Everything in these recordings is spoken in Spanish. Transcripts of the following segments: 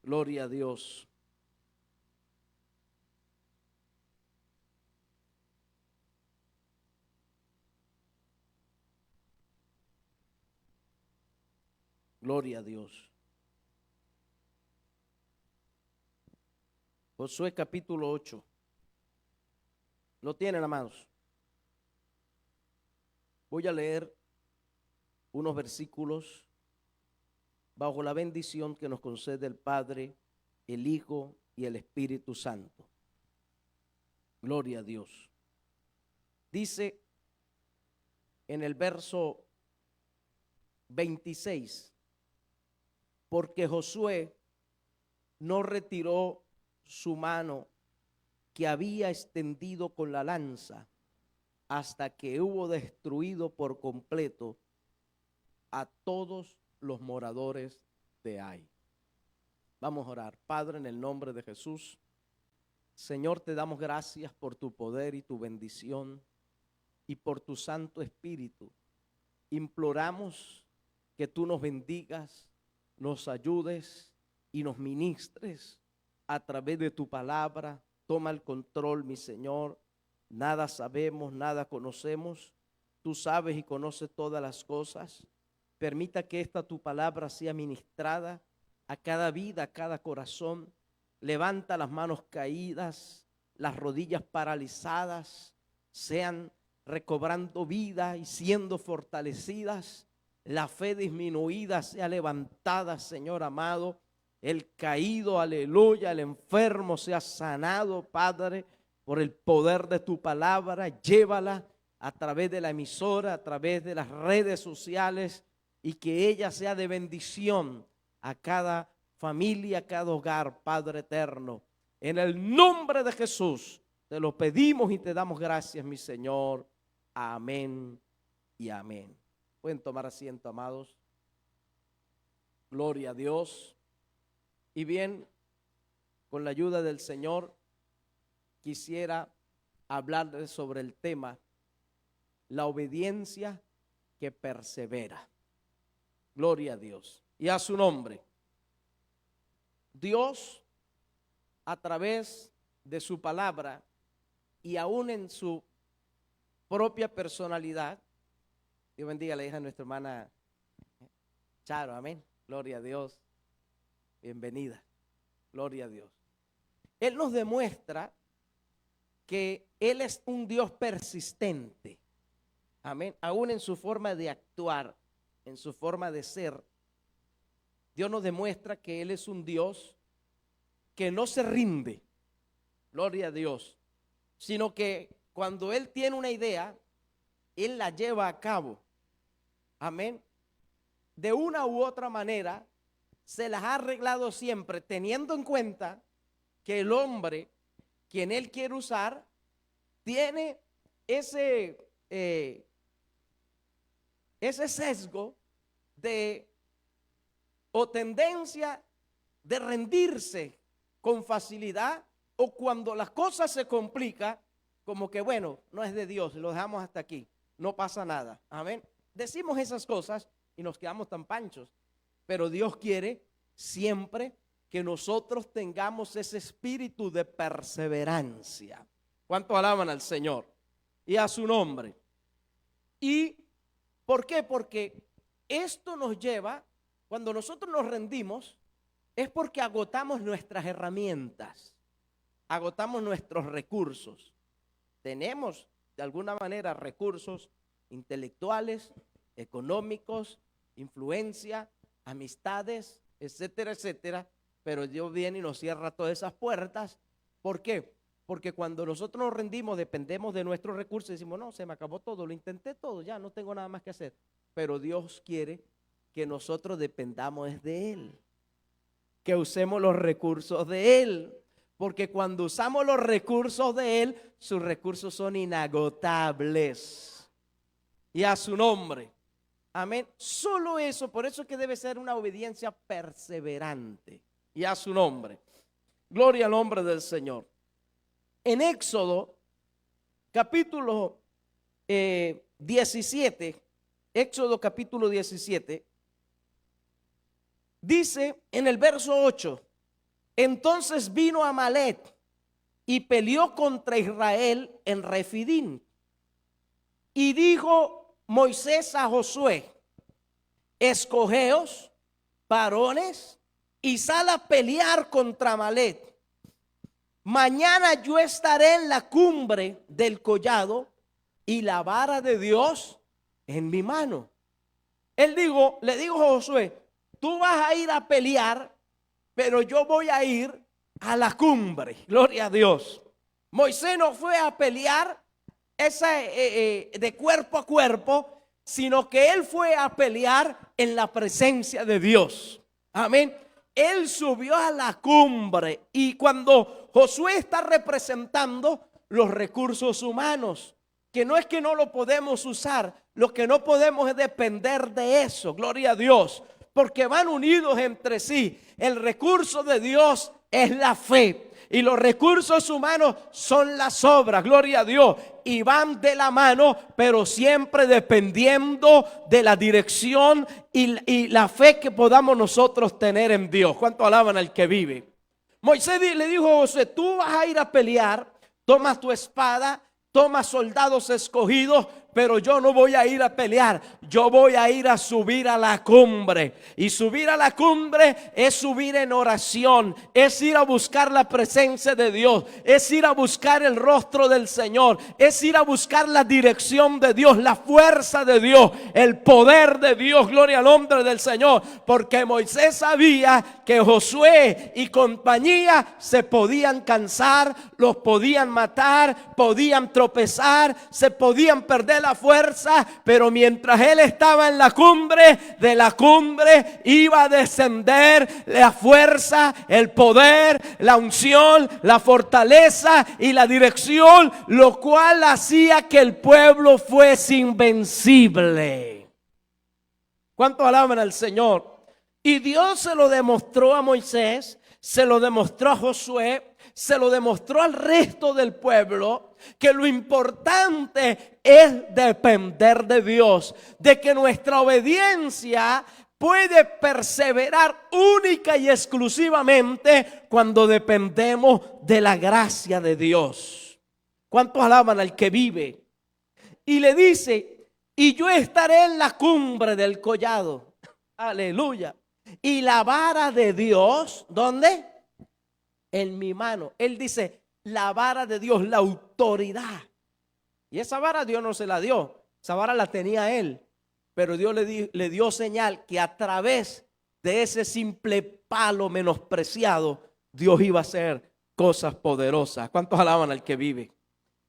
Gloria a Dios. Gloria a Dios. Josué capítulo 8. ¿Lo tienen, amados? Voy a leer unos versículos bajo la bendición que nos concede el Padre, el Hijo y el Espíritu Santo. Gloria a Dios. Dice en el verso 26, porque Josué no retiró su mano que había extendido con la lanza hasta que hubo destruido por completo a todos los moradores de Ai. Vamos a orar. Padre, en el nombre de Jesús, Señor, te damos gracias por tu poder y tu bendición y por tu Santo Espíritu. Imploramos que tú nos bendigas, nos ayudes y nos ministres a través de tu palabra. Toma el control, mi Señor. Nada sabemos, nada conocemos. Tú sabes y conoces todas las cosas. Permita que esta tu palabra sea ministrada a cada vida, a cada corazón. Levanta las manos caídas, las rodillas paralizadas, sean recobrando vida y siendo fortalecidas. La fe disminuida sea levantada, Señor amado. El caído, aleluya, el enfermo sea sanado, Padre, por el poder de tu palabra. Llévala a través de la emisora, a través de las redes sociales, y que ella sea de bendición a cada familia, a cada hogar, Padre eterno. En el nombre de Jesús te lo pedimos y te damos gracias, mi Señor. Amén y amén. Pueden tomar asiento, amados. Gloria a Dios. Y bien, con la ayuda del Señor, quisiera hablarles sobre el tema, la obediencia que persevera. Gloria a Dios y a su nombre. Dios, a través de su palabra y aún en su propia personalidad, Dios bendiga a la hija de nuestra hermana Charo, amén. Gloria a Dios. Bienvenida. Gloria a Dios. Él nos demuestra que Él es un Dios persistente. Amén. Aún en su forma de actuar, en su forma de ser, Dios nos demuestra que Él es un Dios que no se rinde. Gloria a Dios. Sino que cuando Él tiene una idea, Él la lleva a cabo. Amén. De una u otra manera, se las ha arreglado siempre, teniendo en cuenta que el hombre, quien Él quiere usar, tiene ese sesgo de o tendencia de rendirse con facilidad, o cuando las cosas se complican, como que bueno, no es de Dios, lo dejamos hasta aquí, no pasa nada. Amén. Decimos esas cosas y nos quedamos tan panchos, pero Dios quiere siempre que nosotros tengamos ese espíritu de perseverancia. ¿Cuánto alaban al Señor y a su nombre? ¿Y por qué? Porque esto nos lleva, cuando nosotros nos rendimos, es porque agotamos nuestras herramientas, agotamos nuestros recursos. Tenemos de alguna manera recursos intelectuales, económicos, influencia, amistades, etcétera, etcétera, pero Dios viene y nos cierra todas esas puertas. ¿Por qué? Porque cuando nosotros nos rendimos, dependemos de nuestros recursos y decimos, no, se me acabó todo, lo intenté todo, ya no tengo nada más que hacer. Pero Dios quiere que nosotros dependamos de Él, que usemos los recursos de Él, porque cuando usamos los recursos de Él, sus recursos son inagotables. Y a su nombre. Amén. Solo eso, por eso es que debe ser una obediencia perseverante. Y a su nombre. Gloria al nombre del Señor. En Éxodo, capítulo 17, Éxodo capítulo 17, dice en el verso 8, Entonces vino Amalec y peleó contra Israel en Refidín. Y dijo Moisés a Josué: escogeos varones y sal a pelear contra Amalec. Mañana yo estaré en la cumbre del collado y la vara de Dios en mi mano. Le dijo a Josué: tú vas a ir a pelear, pero yo voy a ir a la cumbre. Gloria a Dios. Moisés no fue a pelear de cuerpo a cuerpo, sino que él fue a pelear en la presencia de Dios. Amén. Él subió a la cumbre, y cuando Josué está representando los recursos humanos, que no es que no lo podemos usar, lo que no podemos es depender de eso, gloria a Dios, porque van unidos entre sí. El recurso de Dios es la fe y los recursos humanos son las obras, gloria a Dios, y van de la mano, pero siempre dependiendo de la dirección y la fe que podamos nosotros tener en Dios. ¿Cuánto alaban al que vive? Moisés le dijo a Josué: tú vas a ir a pelear, toma tu espada, toma soldados escogidos, pero yo no voy a ir a pelear, yo voy a ir a subir a la cumbre. Y subir a la cumbre es subir en oración, es ir a buscar la presencia de Dios, es ir a buscar el rostro del Señor, es ir a buscar la dirección de Dios, la fuerza de Dios, el poder de Dios. Gloria al nombre del Señor, porque Moisés sabía que Josué y compañía se podían cansar, los podían matar, podían tropezar, se podían perder la fuerza, pero mientras él estaba en la cumbre, de la cumbre iba a descender la fuerza, el poder, la unción, la fortaleza y la dirección, lo cual hacía que el pueblo fuese invencible. ¿Cuánto alaban al Señor? Y Dios se lo demostró a Moisés, se lo demostró a Josué, se lo demostró al resto del pueblo, que lo importante es depender de Dios, de que nuestra obediencia puede perseverar única y exclusivamente cuando dependemos de la gracia de Dios. ¿Cuántos alaban al que vive? Y le dice: y yo estaré en la cumbre del collado. Aleluya. Y la vara de Dios, ¿dónde? En mi mano. Él dice: la vara de Dios, la autoridad. Y esa vara Dios no se la dio, esa vara la tenía él. Pero Dios le dio señal que a través de ese simple palo menospreciado, Dios iba a hacer cosas poderosas. ¿Cuántos alaban al que vive?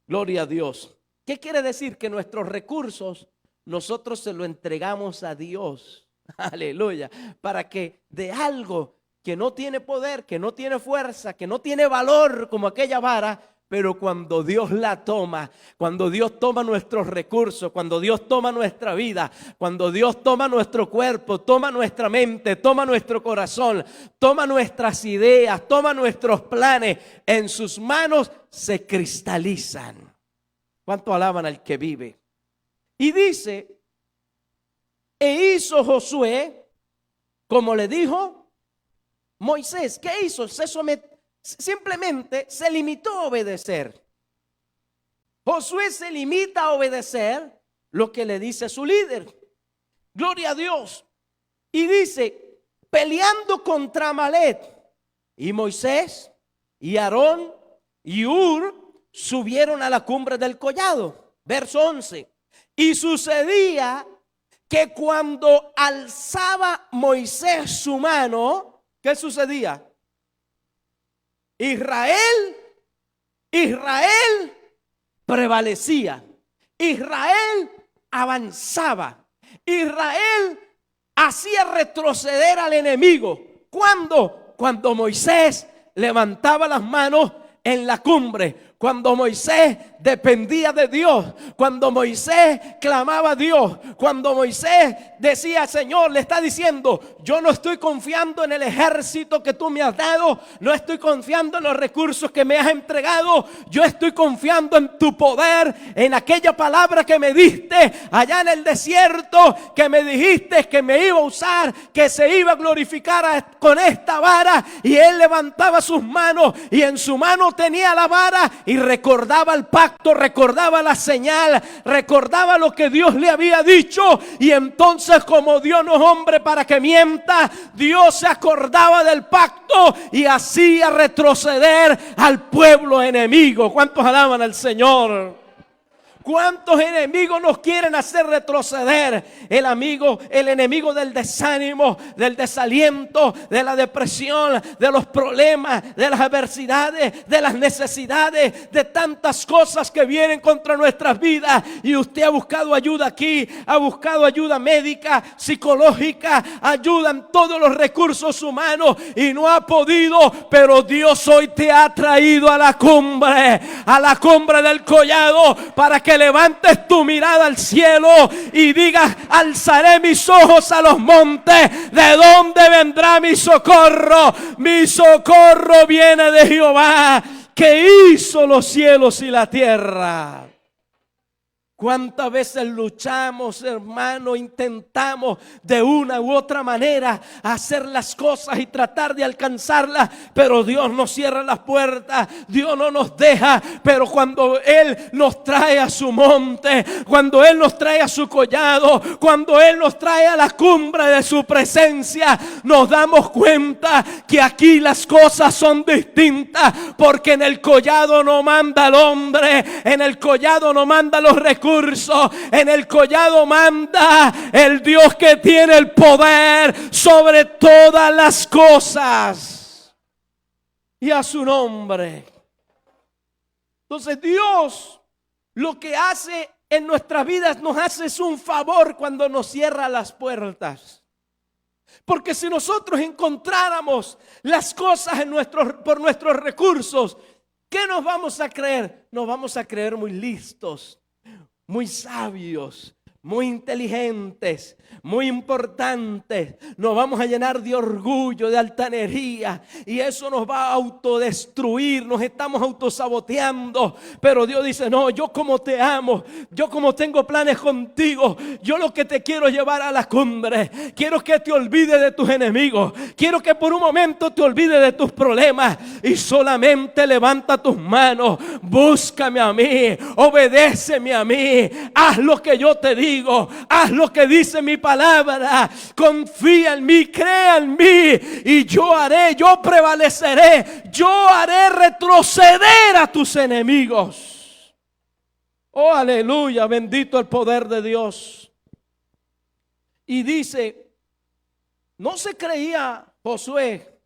Gloria a Dios. ¿Qué quiere decir? Que nuestros recursos nosotros se los entregamos a Dios. Aleluya. Para que de algo que no tiene poder, que no tiene fuerza, que no tiene valor como aquella vara, pero cuando Dios la toma, cuando Dios toma nuestros recursos, cuando Dios toma nuestra vida, cuando Dios toma nuestro cuerpo, toma nuestra mente, toma nuestro corazón, toma nuestras ideas, toma nuestros planes, en sus manos se cristalizan. ¿Cuánto alaban al que vive? Y dice: e hizo Josué como le dijo Moisés. ¿Qué hizo? Simplemente se limitó a obedecer. Josué se limita a obedecer lo que le dice su líder. Gloria a Dios. Y dice: peleando contra Amalec. Y Moisés y Aarón y Hur subieron a la cumbre del collado. Verso 11. Y sucedía que cuando alzaba Moisés su mano, ¿qué sucedía? Israel prevalecía. Israel avanzaba. Israel hacía retroceder al enemigo. ¿Cuándo? Cuando Moisés levantaba las manos en la cumbre. cuando Moisés dependía de Dios, cuando Moisés clamaba a Dios, cuando Moisés decía, Señor, le está diciendo, yo no estoy confiando en el ejército que tú me has dado, no estoy confiando en los recursos que me has entregado, yo estoy confiando en tu poder, en aquella palabra que me diste allá en el desierto, que me dijiste que me iba a usar, que se iba a glorificar con esta vara. Y él levantaba sus manos y en su mano tenía la vara y recordaba el pacto, recordaba la señal, recordaba lo que Dios le había dicho. Y entonces, como Dios no es hombre para que mienta, Dios se acordaba del pacto y hacía retroceder al pueblo enemigo. ¿Cuántos alaban al Señor? ¿Cuántos enemigos nos quieren hacer retroceder? El enemigo del desánimo, del desaliento, de la depresión, de los problemas, de las adversidades, de las necesidades, de tantas cosas que vienen contra nuestras vidas. Y usted ha buscado ayuda aquí, ha buscado ayuda médica, psicológica, ayuda en todos los recursos humanos y no ha podido. Pero Dios hoy te ha traído a la cumbre del collado, para que levantes tu mirada al cielo y digas, alzaré mis ojos a los montes, ¿de dónde vendrá mi socorro? Mi socorro viene de Jehová, que hizo los cielos y la tierra. ¿Cuántas veces luchamos, hermano? Intentamos de una u otra manera hacer las cosas y tratar de alcanzarlas, pero Dios nos cierra las puertas, Dios no nos deja. Pero cuando Él nos trae a su monte, cuando Él nos trae a su collado, cuando Él nos trae a la cumbre de su presencia, nos damos cuenta que aquí las cosas son distintas, porque en el collado no manda el hombre, en el collado no manda los recursos, en el collado manda el Dios que tiene el poder sobre todas las cosas, y a su nombre. Entonces Dios lo que hace en nuestras vidas, nos hace es un favor cuando nos cierra las puertas. Porque si nosotros encontráramos las cosas por nuestros recursos, ¿qué nos vamos a creer? Nos vamos a creer muy listos, muy sabios, muy inteligentes, muy importantes. Nos vamos a llenar de orgullo, de altanería, y eso nos va a autodestruir. Nos estamos autosaboteando. Pero Dios dice, no, yo como te amo, yo como tengo planes contigo, yo lo que te quiero llevar a la cumbre. Quiero que te olvides de tus enemigos, quiero que por un momento te olvides de tus problemas y solamente levanta tus manos, búscame a mí, obedéceme a mí, haz lo que yo te digo, haz lo que dice mi palabra, confía en mí, crea en mí, y yo prevaleceré, yo haré retroceder a tus enemigos. Oh, aleluya, bendito el poder de Dios. Y dice, no se creía Josué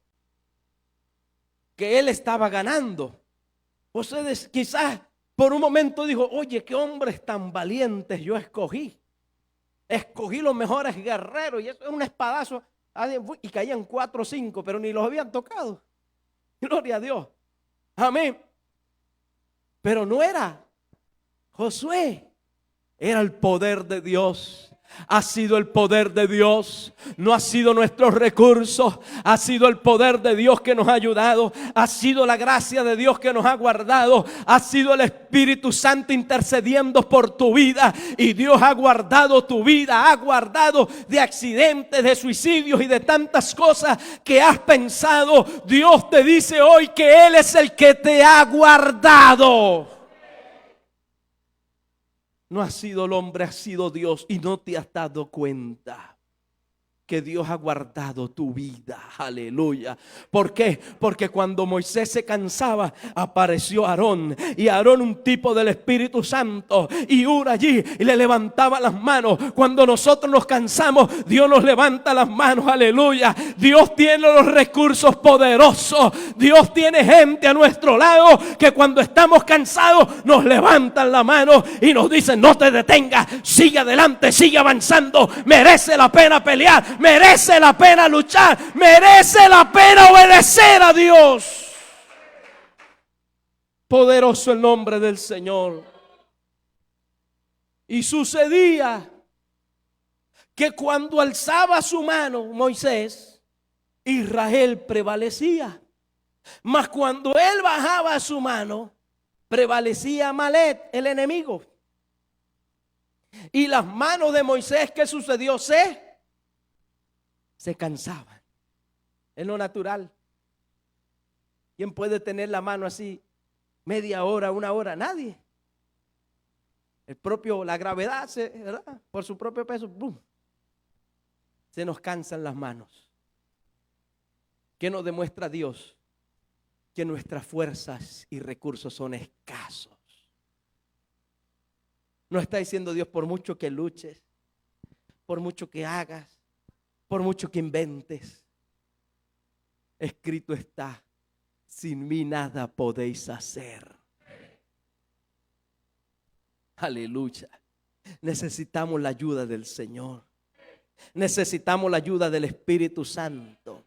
que él estaba ganando. Josué quizás por un momento dijo, oye, qué hombres tan valientes yo escogí los mejores guerreros, y eso es un espadazo, y caían 4 o 5, pero ni los habían tocado. Gloria a Dios, amén. Pero no era Josué, era el poder de Dios. Ha sido el poder de Dios, no ha sido nuestros recursos, ha sido el poder de Dios que nos ha ayudado, ha sido la gracia de Dios que nos ha guardado, ha sido el Espíritu Santo intercediendo por tu vida, y Dios ha guardado tu vida, ha guardado de accidentes, de suicidios y de tantas cosas que has pensado. Dios te dice hoy que Él es el que te ha guardado. No ha sido el hombre, ha sido Dios, y no te has dado cuenta que Dios ha guardado tu vida. Aleluya. ¿Por qué? Porque cuando Moisés se cansaba, apareció Aarón, y Aarón, un tipo del Espíritu Santo, y Hur allí, y le levantaba las manos. Cuando nosotros nos cansamos, Dios nos levanta las manos. Aleluya. Dios tiene los recursos poderosos. Dios tiene gente a nuestro lado que cuando estamos cansados nos levantan la mano y nos dicen, no te detengas, sigue adelante, sigue avanzando, merece la pena pelear, merece la pena luchar, merece la pena obedecer a Dios. Poderoso el nombre del Señor. Y sucedía que cuando alzaba su mano Moisés, Israel prevalecía. Mas cuando él bajaba su mano, prevalecía Amalek, el enemigo. Y las manos de Moisés, ¿qué sucedió? Se cansaban. Es lo natural. ¿Quién puede tener la mano así media hora, una hora? Nadie. La gravedad, ¿verdad? Por su propio peso, ¡boom!, se nos cansan las manos. ¿Qué nos demuestra Dios? Que nuestras fuerzas y recursos son escasos. No está diciendo Dios, por mucho que luches, por mucho que hagas, por mucho que inventes, escrito está: sin mí nada podéis hacer. Aleluya. Necesitamos la ayuda del Señor. Necesitamos la ayuda del Espíritu Santo.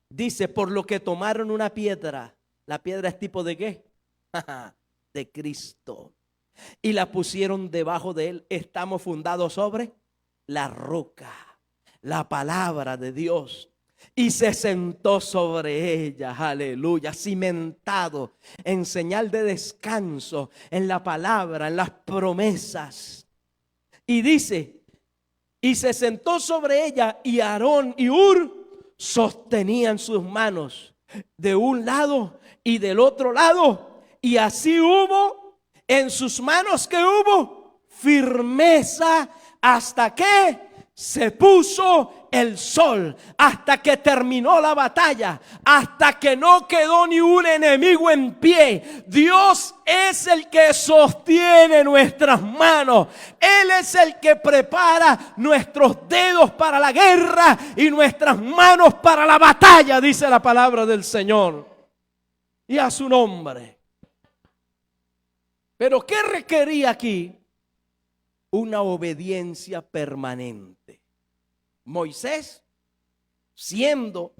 Dice, por lo que tomaron una piedra. ¿La piedra es tipo de qué? De Cristo. Y la pusieron debajo de él. Estamos fundados sobre la roca, la palabra de Dios. Y se sentó sobre ella, aleluya, cimentado en señal de descanso en la palabra, en las promesas. Y dice, y se sentó sobre ella, y Aarón y Hur sostenían sus manos de un lado y del otro lado. Y así hubo en sus manos, que hubo firmeza hasta que se puso el sol, hasta que terminó la batalla, hasta que no quedó ni un enemigo en pie. Dios es el que sostiene nuestras manos. Él es el que prepara nuestros dedos para la guerra y nuestras manos para la batalla, dice la palabra del Señor. Y a su nombre. Pero ¿qué requería aquí? Una obediencia permanente. Moisés, siendo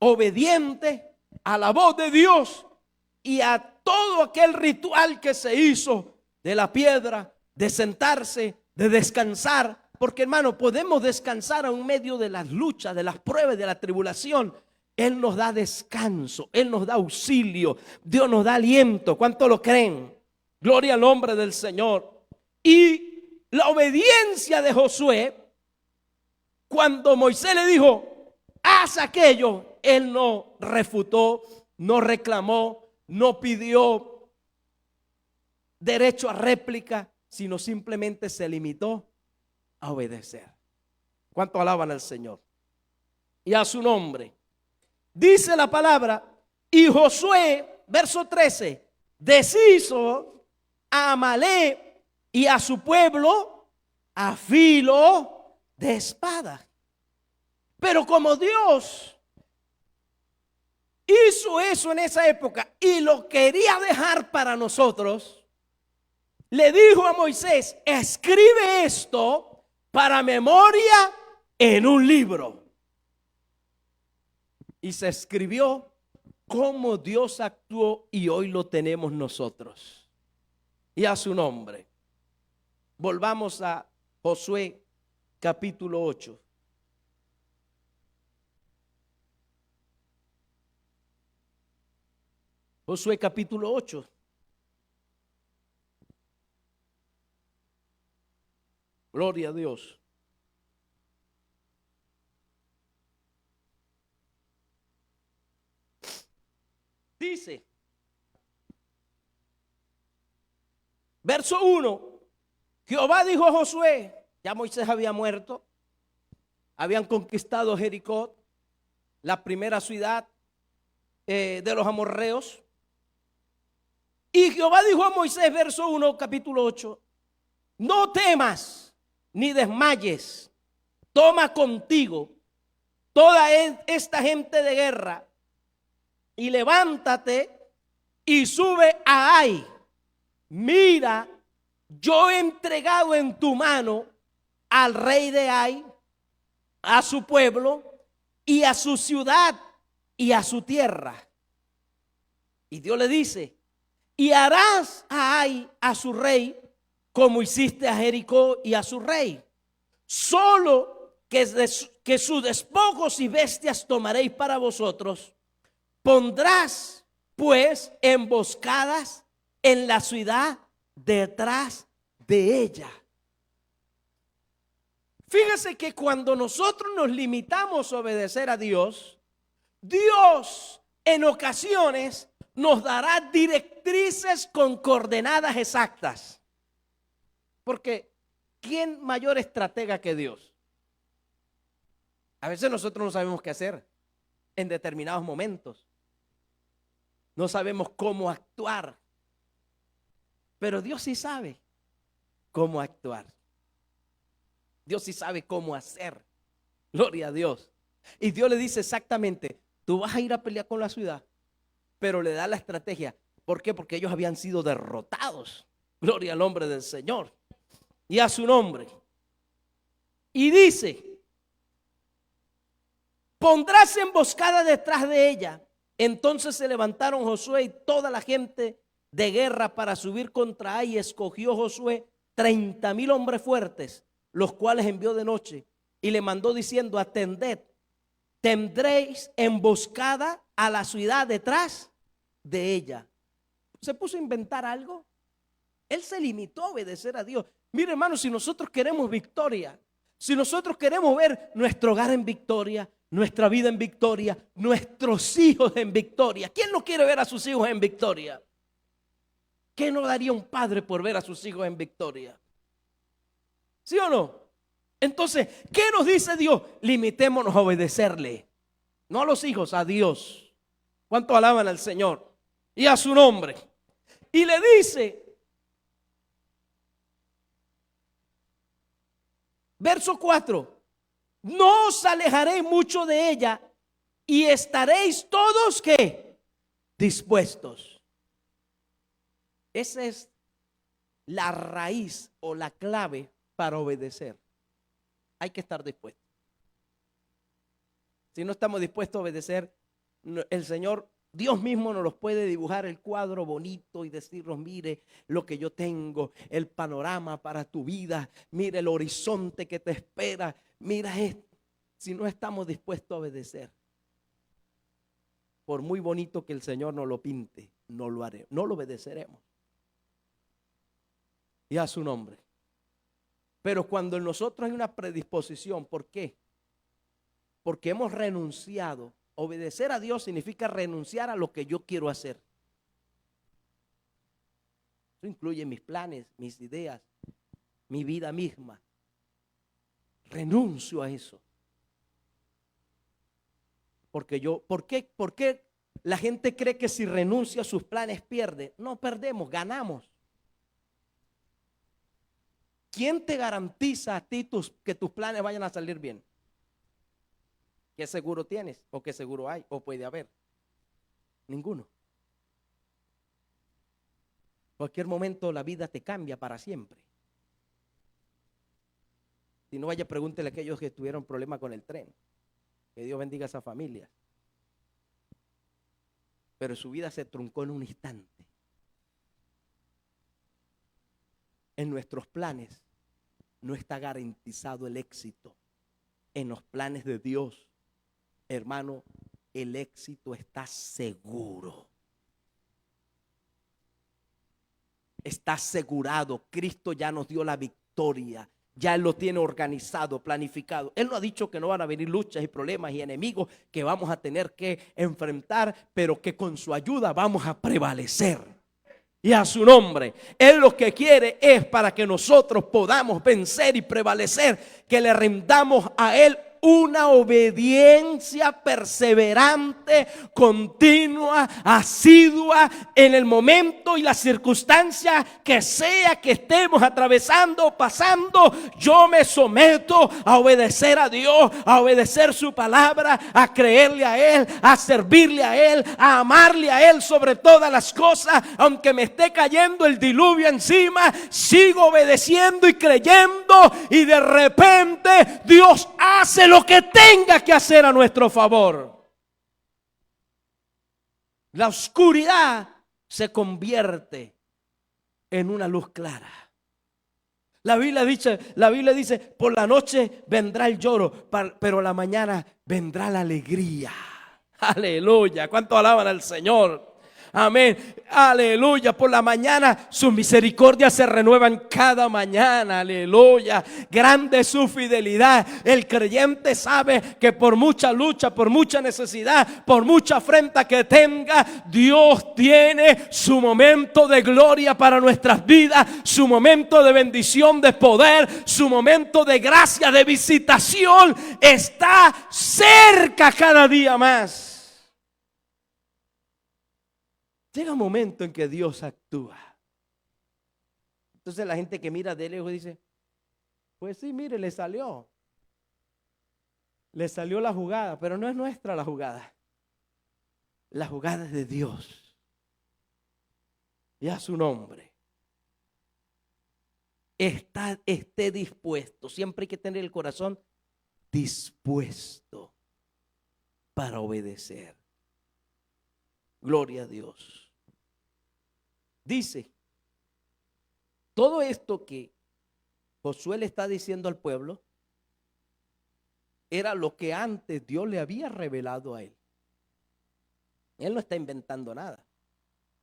obediente a la voz de Dios y a todo aquel ritual que se hizo de la piedra, de sentarse, de descansar. Porque, hermano, podemos descansar en medio de las luchas, de las pruebas, de la tribulación. Él nos da descanso, Él nos da auxilio, Dios nos da aliento. ¿Cuánto lo creen? Gloria al nombre del Señor. Y la obediencia de Josué, cuando Moisés le dijo, haz aquello, él no refutó, no reclamó, no pidió derecho a réplica, sino simplemente se limitó a obedecer. ¿Cuánto alaban al Señor? Y a su nombre. Dice la palabra, y Josué, verso 13, deshizo a Amalek y a su pueblo a filo de espada. Pero como Dios hizo eso en esa época y lo quería dejar para nosotros, le dijo a Moisés, escribe esto para memoria en un libro. Y se escribió cómo Dios actuó, y hoy lo tenemos nosotros. Y a su nombre. Volvamos a Josué capítulo 8. Josué capítulo 8. Gloria a Dios. Dice, verso 1, Jehová dijo a Josué, ya Moisés había muerto, habían conquistado Jericó, la primera ciudad de los amorreos. Y Jehová dijo a Moisés, verso 1, capítulo 8, no temas ni desmayes, toma contigo toda esta gente de guerra y levántate y sube a Ai. Mira, yo he entregado en tu mano al rey de Ai, a su pueblo y a su ciudad y a su tierra. Y Dios le dice, y harás a Ai, a su rey, como hiciste a Jericó y a su rey. Solo que sus despojos y bestias tomaréis para vosotros. Pondrás pues emboscadas en la ciudad detrás de ella. Fíjese que cuando nosotros nos limitamos a obedecer a Dios, Dios en ocasiones nos dará directrices con coordenadas exactas. Porque ¿quién mayor estratega que Dios? A veces nosotros no sabemos qué hacer en determinados momentos. No sabemos cómo actuar. Pero Dios sí sabe cómo actuar. Dios sí sabe cómo hacer. Gloria a Dios. Y Dios le dice exactamente, tú vas a ir a pelear con la ciudad, pero le da la estrategia. ¿Por qué? Porque ellos habían sido derrotados. Gloria al nombre del Señor y a su nombre. Y dice, pondrás emboscada detrás de ella. Entonces se levantaron Josué y toda la gente de guerra para subir contra Ai. Escogió Josué 30,000 hombres fuertes, los cuales envió de noche y le mandó diciendo, atended, tendréis emboscada a la ciudad detrás de ella. ¿Se puso a inventar algo? Él se limitó a obedecer a Dios. Mire, hermano, si nosotros queremos victoria, si nosotros queremos ver nuestro hogar en victoria, nuestra vida en victoria, nuestros hijos en victoria, ¿quién no quiere ver a sus hijos en victoria? ¿Qué no daría un padre por ver a sus hijos en victoria? ¿Sí o no? Entonces, ¿qué nos dice Dios? Limitémonos a obedecerle. No a los hijos, a Dios. ¿Cuántos alaban al Señor? Y a su nombre. Y le dice, verso 4, no os alejaréis mucho de ella y estaréis todos, ¿qué? Dispuestos. Esa es la raíz o la clave para obedecer. Hay que estar dispuestos. Si no estamos dispuestos a obedecer, el Señor, Dios mismo nos los puede dibujar el cuadro bonito y decirnos, mire lo que yo tengo, el panorama para tu vida, mire el horizonte que te espera, mira esto. Si no estamos dispuestos a obedecer, por muy bonito que el Señor nos lo pinte, no lo haremos, no lo obedeceremos. Y a su nombre. Pero cuando en nosotros hay una predisposición, ¿por qué? Porque hemos renunciado. Obedecer a Dios significa renunciar a lo que yo quiero hacer. Eso incluye mis planes, mis ideas, mi vida misma. Renuncio a eso. Porque ¿por qué la gente cree que si renuncia a sus planes pierde? No perdemos, ganamos. ¿Quién te garantiza a ti que tus planes vayan a salir bien? ¿Qué seguro tienes? ¿O qué seguro hay? ¿O puede haber? Ninguno. Cualquier momento la vida te cambia para siempre. Si no, vaya, pregúntele a aquellos que tuvieron problemas con el tren. Que Dios bendiga a esa familia. Pero su vida se truncó en un instante. En nuestros planes no está garantizado el éxito. En los planes de Dios, hermano, el éxito está seguro. Está asegurado. Cristo ya nos dio la victoria. Ya Él lo tiene organizado, planificado. Él nos ha dicho que no van a venir luchas y problemas y enemigos que vamos a tener que enfrentar, pero que con su ayuda vamos a prevalecer. Y a su nombre, Él lo que quiere es para que nosotros podamos vencer y prevalecer, que le rendamos a Él una obediencia perseverante, continua, asidua, en el momento y la circunstancia que sea que estemos atravesando, pasando. Yo me someto a obedecer a Dios, a obedecer su palabra, a creerle a Él, a servirle a Él, a amarle a Él sobre todas las cosas. Aunque me esté cayendo el diluvio encima, sigo obedeciendo y creyendo, y de repente Dios hace lo que tenga que hacer a nuestro favor. La oscuridad se convierte en una luz clara. La Biblia dice, por la noche vendrá el lloro, pero la mañana vendrá la alegría. Aleluya. ¿Cuánto alaban al Señor? Amén. Aleluya. Por la mañana sus misericordias se renuevan cada mañana. Aleluya. Grande es su fidelidad. El creyente sabe que por mucha lucha, por mucha necesidad, por mucha afrenta que tenga, Dios tiene su momento de gloria para nuestras vidas, su momento de bendición, de poder, su momento de gracia, de visitación. Está cerca cada día más. Llega un momento en que Dios actúa. Entonces la gente que mira de lejos dice, pues sí, mire, le salió la jugada, pero no es nuestra la jugada. La jugada es de Dios. Y a su nombre. Esté dispuesto. Siempre hay que tener el corazón dispuesto para obedecer. Gloria a Dios. Dice, todo esto que Josué le está diciendo al pueblo era lo que antes Dios le había revelado a él. Él no está inventando nada.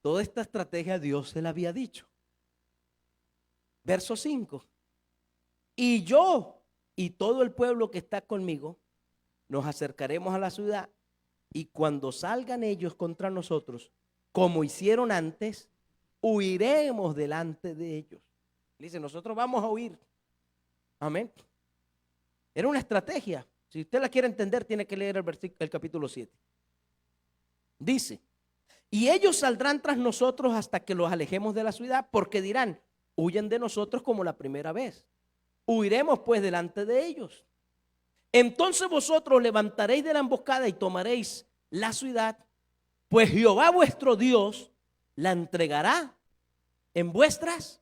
Toda esta estrategia Dios se la había dicho. Verso 5. Y yo y todo el pueblo que está conmigo nos acercaremos a la ciudad, y cuando salgan ellos contra nosotros, como hicieron antes, huiremos delante de ellos. Dice, nosotros vamos a huir. Amén. Era una estrategia. Si usted la quiere entender, tiene que leer el capítulo 7. Dice, y ellos saldrán tras nosotros hasta que los alejemos de la ciudad, porque dirán, huyen de nosotros como la primera vez. Huiremos pues delante de ellos. Entonces vosotros levantaréis de la emboscada y tomaréis la ciudad, pues Jehová vuestro Dios la entregará en vuestras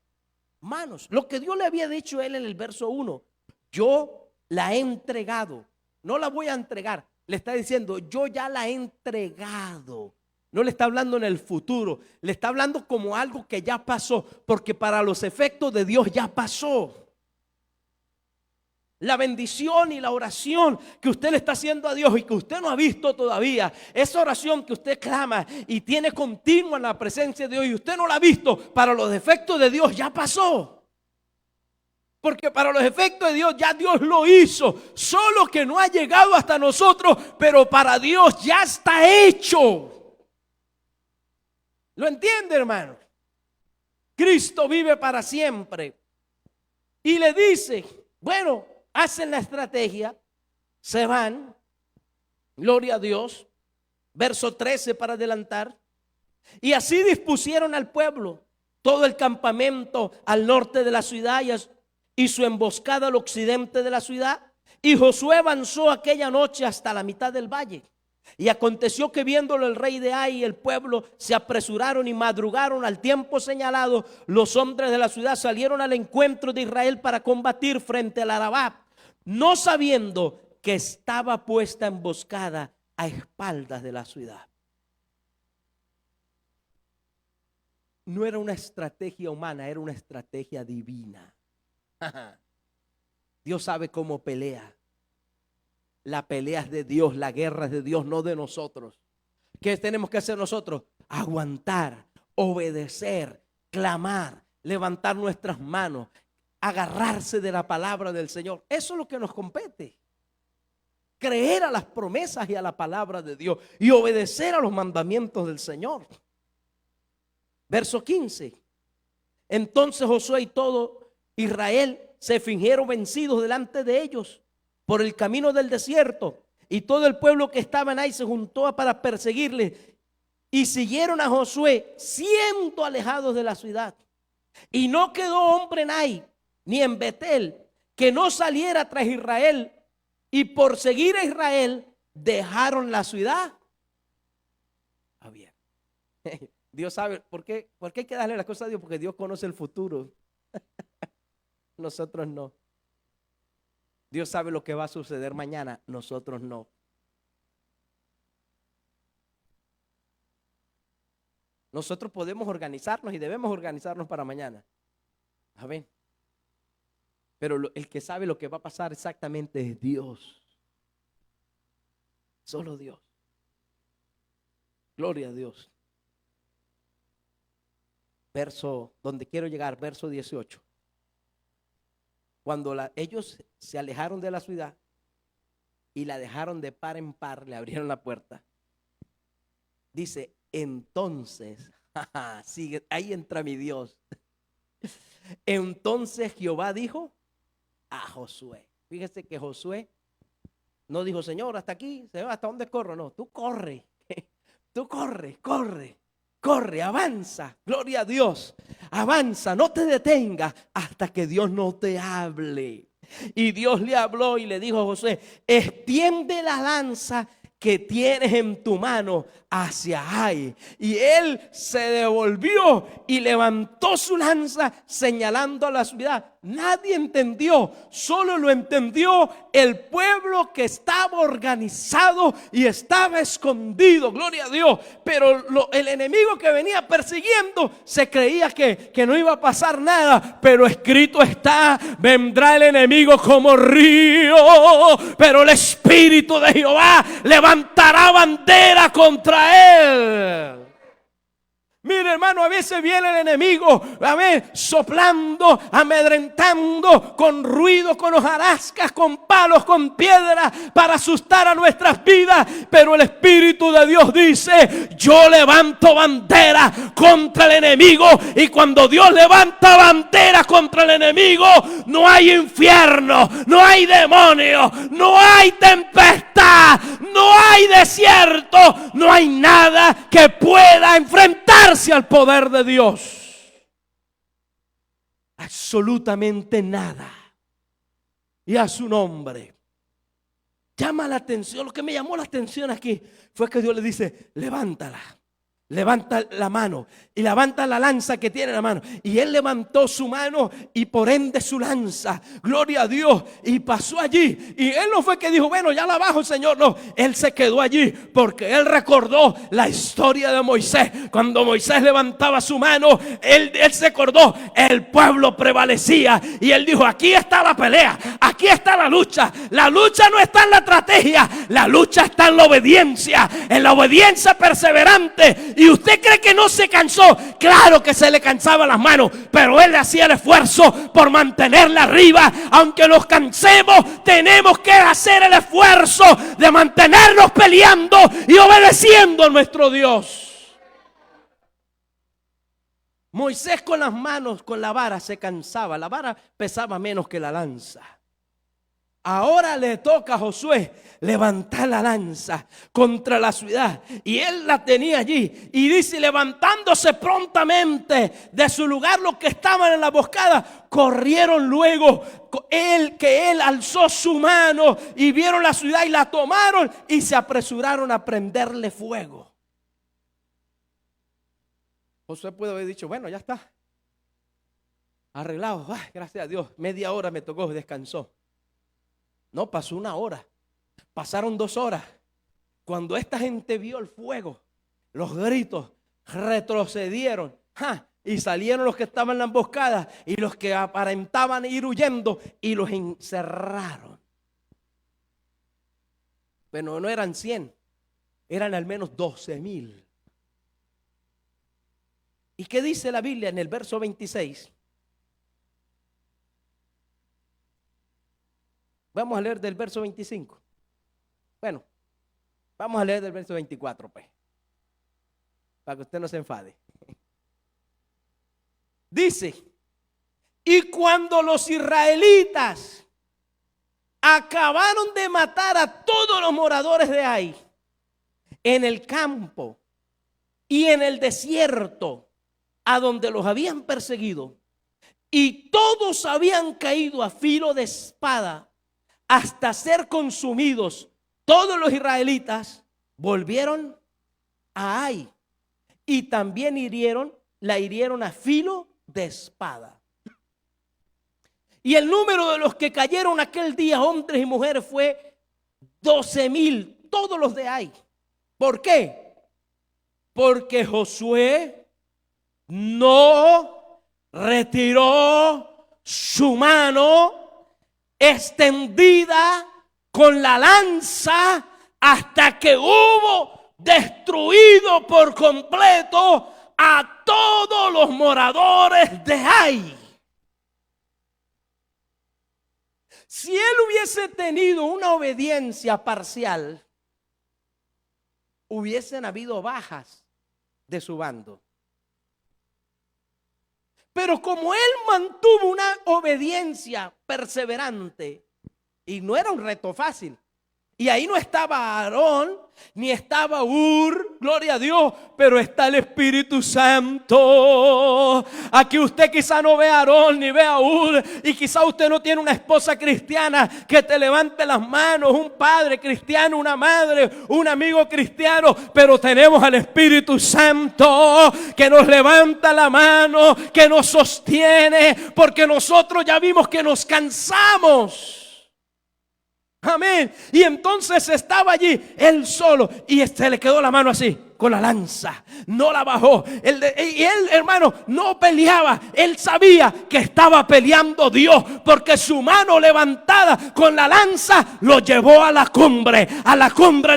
manos. Lo que Dios le había dicho a él en el verso 1, yo la he entregado, no la voy a entregar. Le está diciendo, yo ya la he entregado. No le está hablando en el futuro, le está hablando como algo que ya pasó, porque para los efectos de Dios ya pasó. La bendición y la oración que usted le está haciendo a Dios y que usted no ha visto todavía, esa oración que usted clama y tiene continua en la presencia de Dios y usted no la ha visto, para los efectos de Dios ya pasó. Porque para los efectos de Dios ya Dios lo hizo, solo que no ha llegado hasta nosotros, pero para Dios ya está hecho. ¿Lo entiende, hermano? Cristo vive para siempre. Y le dice, bueno, hacen la estrategia, se van, gloria a Dios, verso 13 para adelantar, y así dispusieron al pueblo, todo el campamento al norte de la ciudad y su emboscada al occidente de la ciudad, y Josué avanzó aquella noche hasta la mitad del valle. Y aconteció que viéndolo el rey de Ai y el pueblo se apresuraron y madrugaron al tiempo señalado. Los hombres de la ciudad salieron al encuentro de Israel para combatir frente al Arabá, no sabiendo que estaba puesta emboscada a espaldas de la ciudad. No era una estrategia humana, era una estrategia divina. Dios sabe cómo pelea. La pelea es de Dios, la guerra es de Dios, no de nosotros. ¿Qué tenemos que hacer nosotros? Aguantar, obedecer, clamar, levantar nuestras manos, agarrarse de la palabra del Señor. Eso es lo que nos compete. Creer a las promesas y a la palabra de Dios y obedecer a los mandamientos del Señor. Verso 15. Entonces Josué y todo Israel se fingieron vencidos delante de ellos por el camino del desierto, y todo el pueblo que estaba en ahí se juntó para perseguirle, y siguieron a Josué siendo alejados de la ciudad. Y no quedó hombre en Ai ni en Betel que no saliera tras Israel, y por seguir a Israel dejaron la ciudad abierta. Dios sabe por qué hay que darle las cosas a Dios, porque Dios conoce el futuro. Nosotros no. Dios sabe lo que va a suceder mañana, nosotros no. Nosotros podemos organizarnos y debemos organizarnos para mañana. Amén. Pero el que sabe lo que va a pasar exactamente es Dios. Solo Dios. Gloria a Dios. Verso, donde quiero llegar, verso 18. Cuando ellos se alejaron de la ciudad y la dejaron de par en par, le abrieron la puerta. Dice, entonces, sigue, ahí entra mi Dios. Entonces Jehová dijo a Josué. Fíjese que Josué no dijo, Señor, hasta aquí, ¿hasta dónde corro? No, tú corre, tú corre, corre. Corre, avanza, gloria a Dios, avanza, no te detengas hasta que Dios no te hable. Y Dios le habló y le dijo a Josué, extiende la lanza que tienes en tu mano hacia Ai. Y él se devolvió y levantó su lanza señalando a la ciudad. Nadie entendió, solo lo entendió el pueblo que estaba organizado y estaba escondido, gloria a Dios. Pero el enemigo que venía persiguiendo se creía que no iba a pasar nada, pero escrito está, vendrá el enemigo como río, pero el Espíritu de Jehová levantará bandera contra él. Mire, hermano, a veces viene el enemigo, amén, soplando, amedrentando, con ruido, con hojarascas, con palos, con piedras, para asustar a nuestras vidas. Pero el Espíritu de Dios dice, yo levanto bandera contra el enemigo. Y cuando Dios levanta bandera contra el enemigo, no hay infierno, no hay demonio, no hay tempestad, no hay desierto, no hay nada que pueda enfrentarse al poder de Dios. Absolutamente nada. Y a su nombre. Llama la atención. Lo que me llamó la atención aquí fue que Dios le dice, levántala. Levanta la mano y levanta la lanza que tiene en la mano. Y él levantó su mano y por ende su lanza. Gloria a Dios. Y pasó allí. Y él no fue que dijo, bueno, ya la bajo, Señor. No, él se quedó allí porque él recordó la historia de Moisés. Cuando Moisés levantaba su mano, él se acordó, el pueblo prevalecía. Y él dijo, aquí está la pelea, aquí está la lucha. La lucha no está en la estrategia, la lucha está en la obediencia perseverante. ¿Y usted cree que no se cansó? Claro que se le cansaban las manos, pero él hacía el esfuerzo por mantenerla arriba. Aunque nos cansemos, tenemos que hacer el esfuerzo de mantenernos peleando y obedeciendo a nuestro Dios. Moisés con las manos, con la vara se cansaba. La vara pesaba menos que la lanza. Ahora le toca a Josué levantar la lanza contra la ciudad. Y él la tenía allí. Y dice, levantándose prontamente de su lugar los que estaban en la emboscada, corrieron luego. Él alzó su mano y vieron la ciudad y la tomaron y se apresuraron a prenderle fuego. Josué puede haber dicho, bueno, ya está arreglado. Ay, gracias a Dios, media hora me tocó, descansó. No, pasó una hora, pasaron 2 horas. Cuando esta gente vio el fuego, los gritos, retrocedieron y salieron los que estaban en la emboscada y los que aparentaban ir huyendo y los encerraron. Pero no eran 100, eran al menos 12,000. ¿Y qué dice la Biblia en el verso 26? Vamos a leer del verso 25. Bueno, vamos a leer del verso 24, pues, para que usted no se enfade. Dice, y cuando los israelitas acabaron de matar a todos los moradores de Ai, en el campo y en el desierto, a donde los habían perseguido, y todos habían caído a filo de espada, hasta ser consumidos, todos los israelitas volvieron a Ai y también la hirieron a filo de espada. Y el número de los que cayeron aquel día, hombres y mujeres, fue 12,000, todos los de Ai. ¿Por qué? Porque Josué no retiró su mano extendida con la lanza hasta que hubo destruido por completo a todos los moradores de Ai. Si él hubiese tenido una obediencia parcial, hubiesen habido bajas de su bando. Pero como él mantuvo una obediencia perseverante, y no era un reto fácil, y ahí no estaba Aarón, ni estaba Ur, gloria a Dios, pero está el Espíritu Santo. Aquí usted quizá no ve a Aarón ni ve a Ur, y quizá usted no tiene una esposa cristiana que te levante las manos, un padre cristiano, una madre, un amigo cristiano, pero tenemos al Espíritu Santo que nos levanta la mano, que nos sostiene, porque nosotros ya vimos que nos cansamos. Amén. Y entonces estaba allí él solo y se le quedó la mano así con la lanza, no la bajó. Y él, hermano, no peleaba. Él sabía que estaba peleando Dios, porque su mano levantada con la lanza lo llevó a la cumbre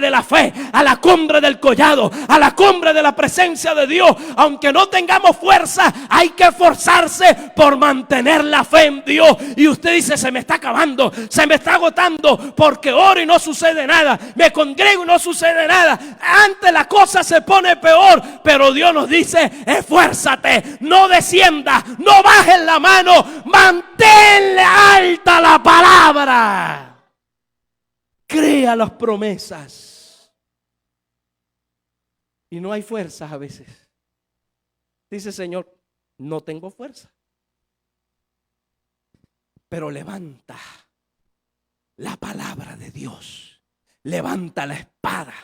de la fe, a la cumbre del collado, a la cumbre de la presencia de Dios. Aunque no tengamos fuerza, hay que esforzarse por mantener la fe en Dios. Y usted dice: se me está acabando, se me está agotando, porque oro y no sucede nada, me congrego y no sucede nada. Antes la cosa se pone peor, pero Dios nos dice: esfuérzate, no desciendas, no bajes la mano, mantén alta la palabra, crea las promesas. Y no hay fuerzas a veces. Dice: Señor, no tengo fuerza, pero levanta la palabra de Dios, levanta la espada,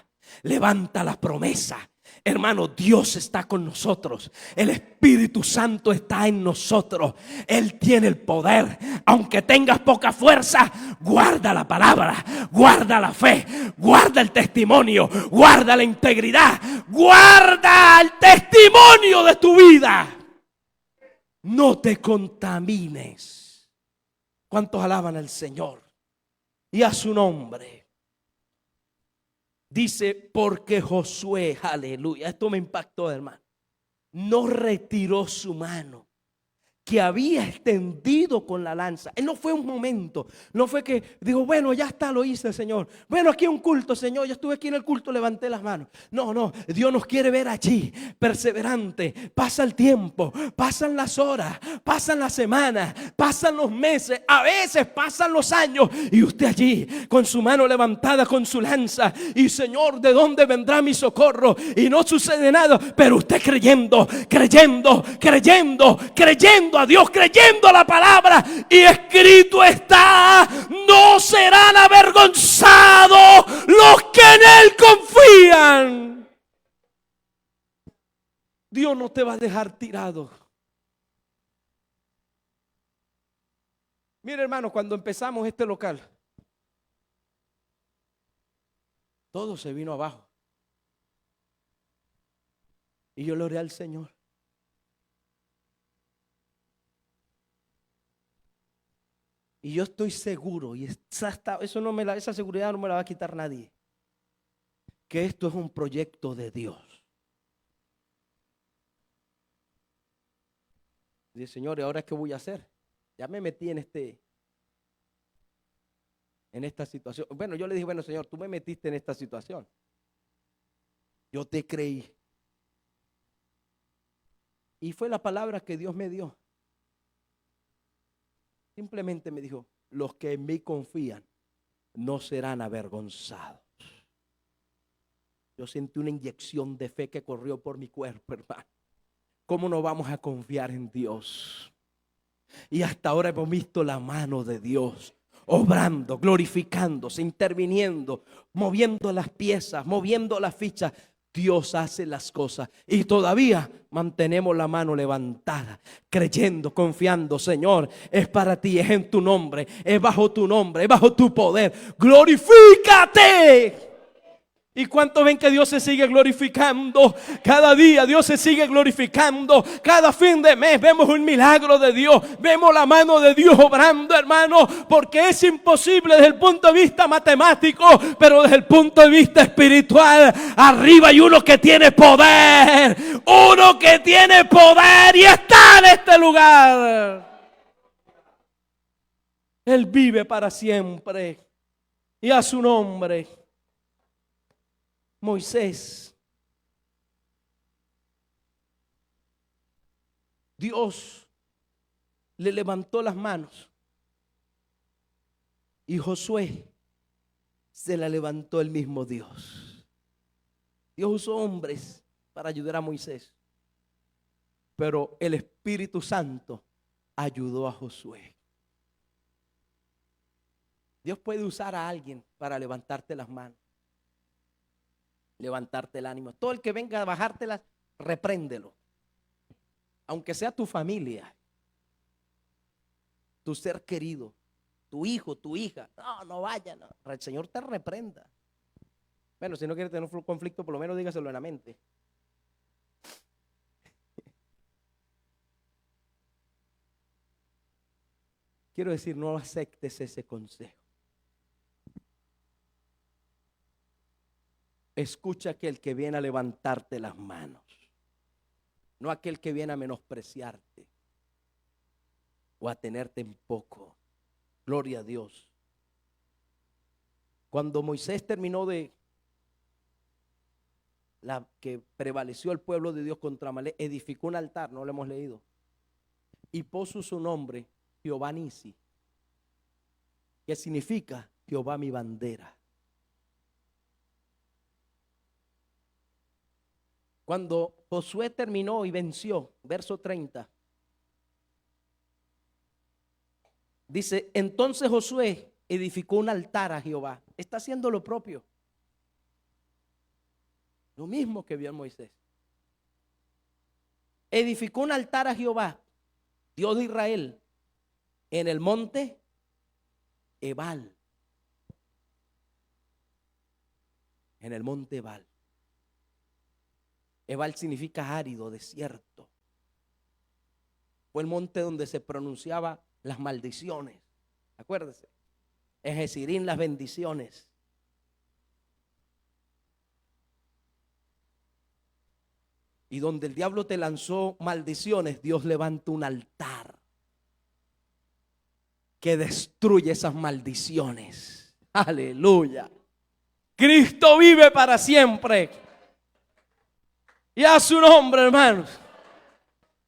levanta la promesa. Hermano, Dios está con nosotros. El Espíritu Santo está en nosotros. Él tiene el poder. Aunque tengas poca fuerza, guarda la palabra, guarda la fe, guarda el testimonio, guarda la integridad, guarda el testimonio de tu vida. No te contamines. ¿Cuántos alaban al Señor y a su nombre? Dice: porque Josué, aleluya, esto me impactó, hermano, no retiró su mano que había extendido con la lanza. Él no fue un momento, no fue que dijo: bueno, ya está, lo hice, Señor. Bueno, aquí hay un culto, Señor, yo estuve aquí en el culto, levanté las manos. No, Dios nos quiere ver allí, perseverante. Pasa el tiempo, pasan las horas, pasan las semanas, pasan los meses, a veces pasan los años, y usted allí con su mano levantada, con su lanza, y: Señor, ¿de dónde vendrá mi socorro? Y no sucede nada, pero usted creyendo a Dios, creyendo a la palabra. Y escrito está: no serán avergonzados los que en Él confían. Dios no te va a dejar tirado. Mire, hermano, cuando empezamos este local, todo se vino abajo. Y yo le oré al Señor. Y yo estoy seguro, y esa seguridad no me la va a quitar nadie, que esto es un proyecto de Dios. Dice: Señor, ¿y ahora qué voy a hacer? Ya me metí en esta situación. Bueno, yo le dije: bueno, Señor, tú me metiste en esta situación. Yo te creí. Y fue la palabra que Dios me dio. Simplemente me dijo: los que en mí confían no serán avergonzados. Yo sentí una inyección de fe que corrió por mi cuerpo, hermano. ¿Cómo no vamos a confiar en Dios? Y hasta ahora hemos visto la mano de Dios obrando, glorificándose, interviniendo, moviendo las piezas, moviendo las fichas. Dios hace las cosas y todavía mantenemos la mano levantada, creyendo, confiando. Señor, es para ti, es en tu nombre, es bajo tu nombre, es bajo tu poder. Glorifícate. ¿Y cuántos ven que Dios se sigue glorificando? Cada día Dios se sigue glorificando. Cada fin de mes vemos un milagro de Dios. Vemos la mano de Dios obrando, hermano. Porque es imposible desde el punto de vista matemático, pero desde el punto de vista espiritual, arriba hay uno que tiene poder. Uno que tiene poder y está en este lugar. Él vive para siempre. Y a su nombre. Moisés, Dios le levantó las manos y Josué se la levantó el mismo Dios. Dios usó hombres para ayudar a Moisés, pero el Espíritu Santo ayudó a Josué. Dios puede usar a alguien para levantarte las manos, levantarte el ánimo. Todo el que venga a bajártelas, repréndelo. Aunque sea tu familia, tu ser querido, tu hijo, tu hija. No, no vaya, no. El Señor te reprenda. Bueno, si no quiere tener un conflicto, por lo menos dígaselo en la mente. Quiero decir, no aceptes ese consejo. Escucha a aquel que viene a levantarte las manos, no aquel que viene a menospreciarte o a tenerte en poco. Gloria a Dios. Cuando Moisés terminó de la que prevaleció el pueblo de Dios contra Amalek, edificó un altar, no lo hemos leído, y puso su nombre Jehová Nisi, que significa Jehová mi bandera. Cuando Josué terminó y venció, verso 30, dice, entonces Josué edificó un altar a Jehová. Está haciendo lo propio, lo mismo que vio Moisés. Edificó un altar a Jehová, Dios de Israel, en el monte Ebal. En el monte Ebal. Ebal significa árido, desierto. Fue el monte donde se pronunciaban las maldiciones. Acuérdese. En Jezreel las bendiciones. Y donde el diablo te lanzó maldiciones, Dios levanta un altar que destruye esas maldiciones. Aleluya. Cristo vive para siempre. Y a su nombre, hermanos.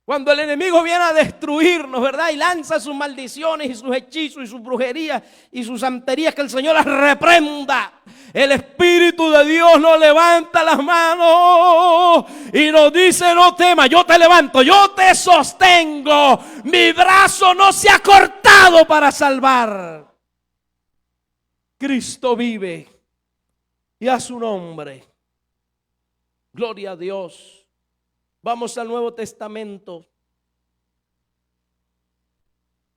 Cuando el enemigo viene a destruirnos, ¿verdad? Y lanza sus maldiciones y sus hechizos y sus brujerías y sus santerías, que el Señor las reprenda. El Espíritu de Dios nos levanta las manos y nos dice, no temas, yo te levanto, yo te sostengo. Mi brazo no se ha cortado para salvar. Cristo vive y a su nombre. Gloria a Dios. Vamos al Nuevo Testamento.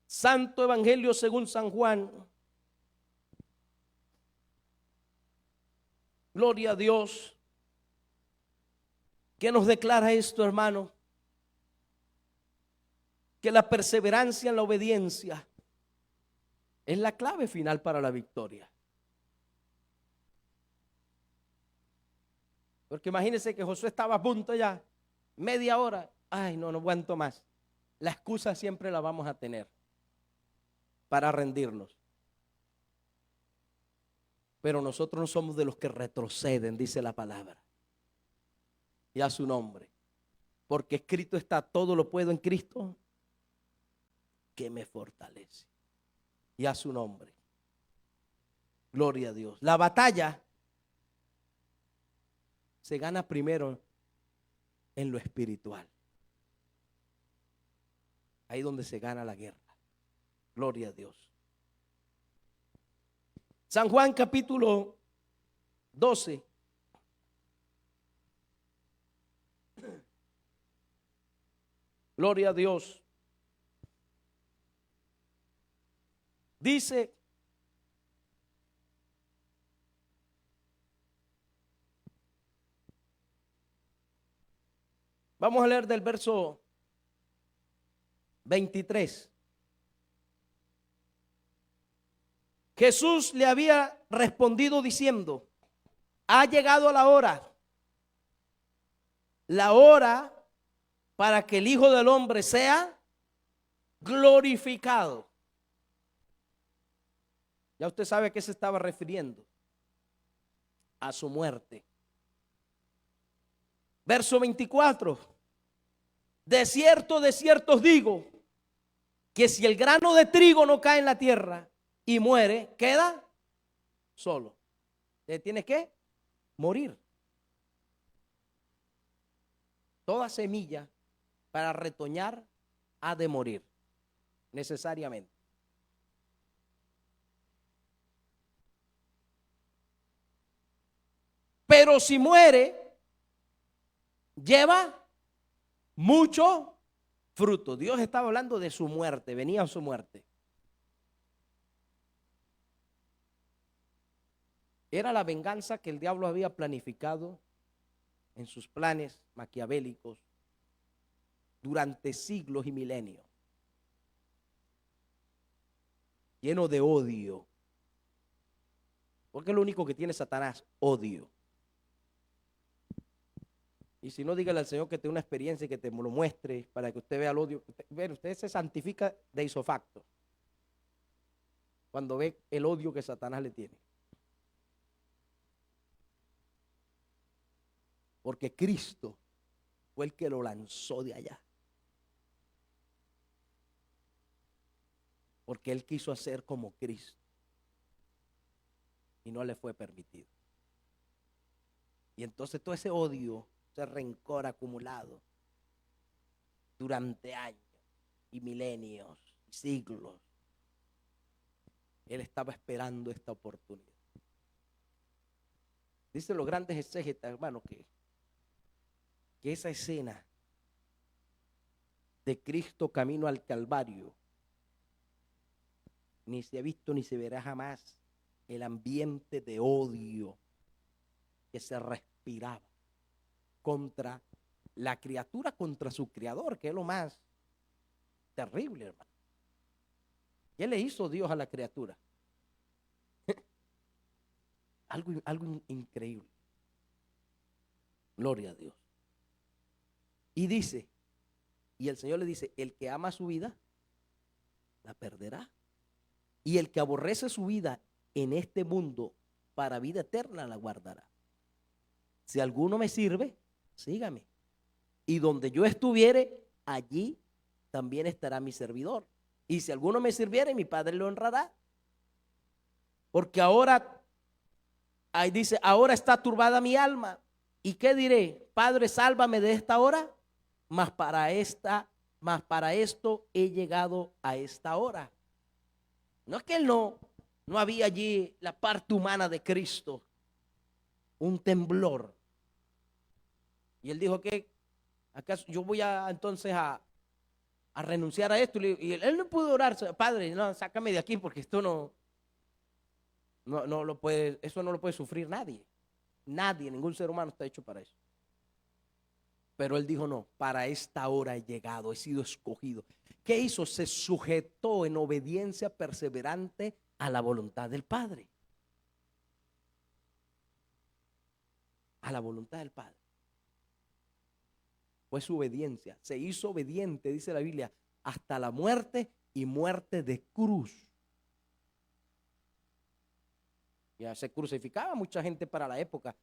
Santo Evangelio según San Juan. Gloria a Dios. ¿Qué nos declara esto, hermano? Que la perseverancia en la obediencia es la clave final para la victoria. Porque imagínense que Josué estaba a punto ya, media hora. Ay, no aguanto más. La excusa siempre la vamos a tener para rendirnos. Pero nosotros no somos de los que retroceden, dice la palabra. Y a su nombre. Porque escrito está, todo lo puedo en Cristo que me fortalece. Y a su nombre. Gloria a Dios. La batalla se gana primero en lo espiritual. Ahí donde se gana la guerra. Gloria a Dios. San Juan capítulo 12. Gloria a Dios. Dice, Vamos a leer del verso 23. Jesús le había respondido diciendo: ha llegado la hora para que el Hijo del Hombre sea glorificado. Ya usted sabe a qué se estaba refiriendo: a su muerte. Verso 24. De cierto os digo, que si el grano de trigo no cae en la tierra y muere, queda solo. Tiene que morir. Toda semilla para retoñar ha de morir, necesariamente. Pero si muere, lleva mucho fruto. Dios estaba hablando de su muerte, venía su muerte. Era la venganza que el diablo había planificado en sus planes maquiavélicos durante siglos y milenios, lleno de odio. Porque es lo único que tiene Satanás: odio. Y si no, dígale al Señor que te dé una experiencia y que te lo muestre para que usted vea el odio. Usted se santifica de isofacto cuando ve el odio que Satanás le tiene. Porque Cristo fue el que lo lanzó de allá. Porque Él quiso hacer como Cristo y no le fue permitido. Y entonces todo ese odio, ese rencor acumulado durante años y milenios y siglos, Él estaba esperando esta oportunidad. Dicen los grandes exégetas, hermano, que esa escena de Cristo camino al Calvario ni se ha visto ni se verá jamás. El ambiente de odio que se respiraba contra la criatura, contra su creador, que es lo más terrible, hermano. ¿Qué le hizo Dios a la criatura? algo increíble. Gloria a Dios. Y dice, y el Señor le dice: el que ama su vida, la perderá. Y el que aborrece su vida en este mundo, para vida eterna la guardará. Si alguno me sirve, sígame. Y donde yo estuviere, allí también estará mi servidor. Y si alguno me sirviere, mi Padre lo honrará. Porque ahora, ahí dice, ahora está turbada mi alma. ¿Y qué diré? Padre, sálvame de esta hora. Mas para esto he llegado a esta hora. No es que él no había allí la parte humana de Cristo, un temblor. Y él dijo que acaso yo voy entonces a renunciar a esto. Y él no pudo orar: Padre, no, sácame de aquí, porque esto no lo puede, eso no lo puede sufrir nadie. Nadie, ningún ser humano está hecho para eso. Pero él dijo: no, para esta hora he llegado, he sido escogido. ¿Qué hizo? Se sujetó en obediencia perseverante a la voluntad del Padre. A la voluntad del Padre. Fue su obediencia. Se hizo obediente, dice la Biblia, hasta la muerte, y muerte de cruz. Ya se crucificaba mucha gente para la época,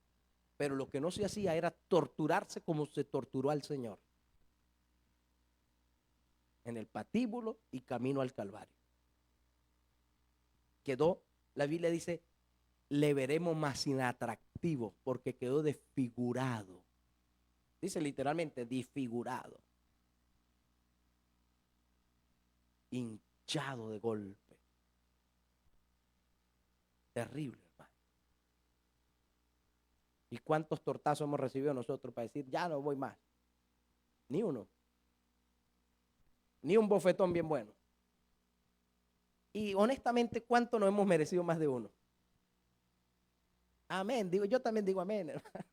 pero lo que no se hacía era torturarse como se torturó al Señor, en el patíbulo y camino al Calvario. Quedó, la Biblia dice, le veremos más inatractivo, porque quedó desfigurado. Dice literalmente desfigurado, hinchado de golpe. Terrible, hermano. ¿Y cuántos tortazos hemos recibido nosotros para decir: ya no voy más? Ni uno. Ni un bofetón bien bueno. Y honestamente, ¿cuánto nos hemos merecido más de uno? Amén. Yo también digo amén, hermano.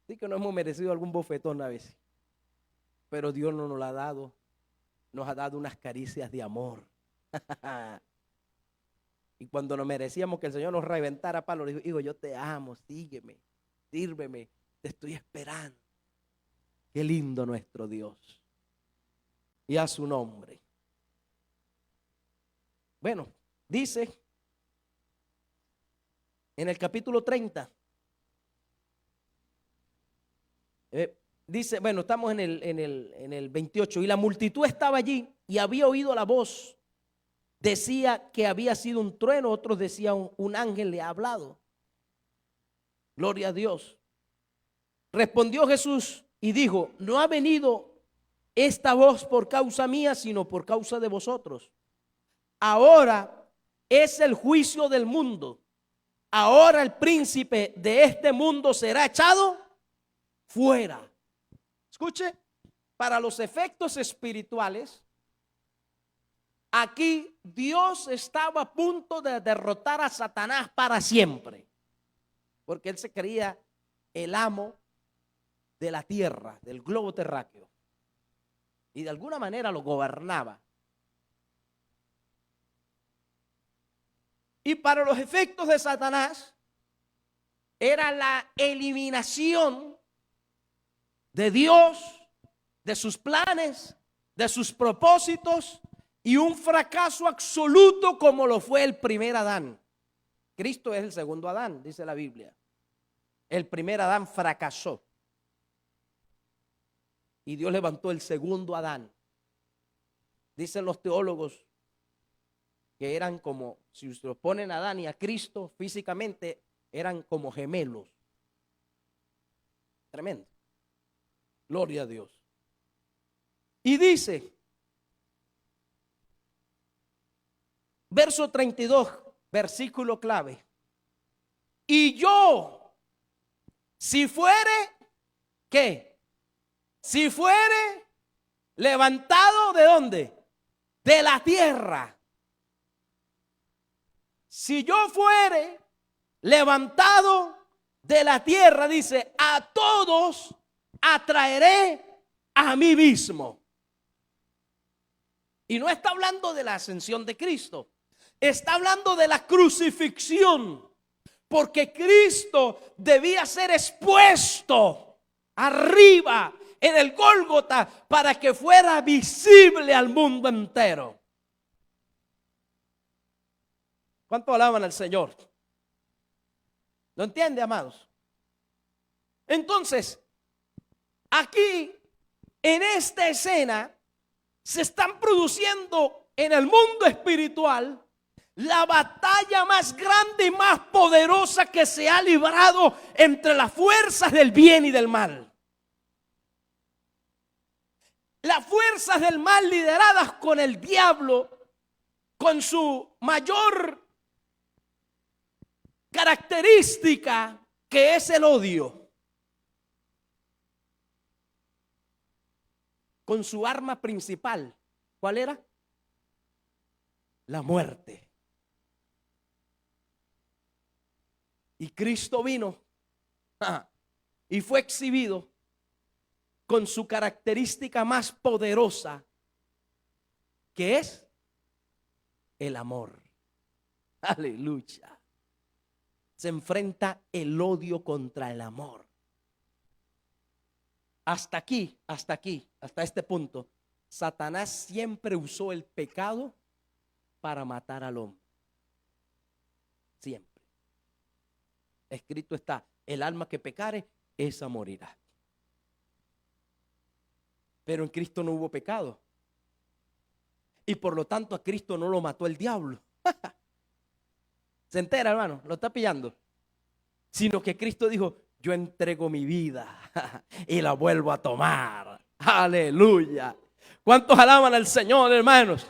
Sí que no hemos merecido algún bofetón a veces, pero Dios no nos lo ha dado. Nos ha dado unas caricias de amor. Y cuando nos merecíamos que el Señor nos reventara a palo, le dijo, hijo, yo te amo, sígueme, sírveme, te estoy esperando. Qué lindo nuestro Dios. Y a su nombre. Bueno, dice en el capítulo 30. Dice, bueno, estamos en el 28. Y la multitud estaba allí y había oído la voz. Decía que había sido un trueno, otros decían un ángel le ha hablado. Gloria a Dios. Respondió Jesús y dijo, no ha venido esta voz por causa mía, sino por causa de vosotros. Ahora es el juicio del mundo. Ahora el príncipe de este mundo será echado fuera. Escuche, para los efectos espirituales, aquí Dios estaba a punto de derrotar a Satanás para siempre, porque él se creía el amo de la tierra, del globo terráqueo, y de alguna manera lo gobernaba. Y para los efectos de Satanás era la eliminación de Dios, de sus planes, de sus propósitos, y un fracaso absoluto como lo fue el primer Adán. Cristo es el segundo Adán, dice la Biblia. El primer Adán fracasó y Dios levantó el segundo Adán. Dicen los teólogos que eran como, si usted lo ponen a Adán y a Cristo físicamente, eran como gemelos. Tremendo. Gloria a Dios. Y dice, verso 32, versículo clave. Y yo, si fuere, ¿qué? Si fuere levantado, ¿de dónde? De la tierra. Si yo fuere levantado de la tierra, dice, a todos atraeré a mí mismo. Y no está hablando de la ascensión de Cristo, está hablando de la crucifixión, porque Cristo debía ser expuesto arriba en el Gólgota para que fuera visible al mundo entero. ¿Cuánto alaban al Señor? ¿Lo entiende, amados? Entonces, aquí, en esta escena, se están produciendo en el mundo espiritual la batalla más grande y más poderosa que se ha librado entre las fuerzas del bien y del mal. Las fuerzas del mal lideradas con el diablo, con su mayor característica, que es el odio. Con su arma principal, ¿cuál era? La muerte. Y Cristo vino y fue exhibido con su característica más poderosa, que es el amor. Aleluya. Se enfrenta el odio contra el amor. Hasta aquí, hasta este punto, Satanás siempre usó el pecado para matar al hombre. Siempre. Escrito está, el alma que pecare, esa morirá. Pero en Cristo no hubo pecado. Y por lo tanto a Cristo no lo mató el diablo. ¿Se entera, hermano? ¿Lo está pillando? Sino que Cristo dijo, yo entrego mi vida y la vuelvo a tomar. Aleluya. ¿Cuántos alaban al Señor, hermanos?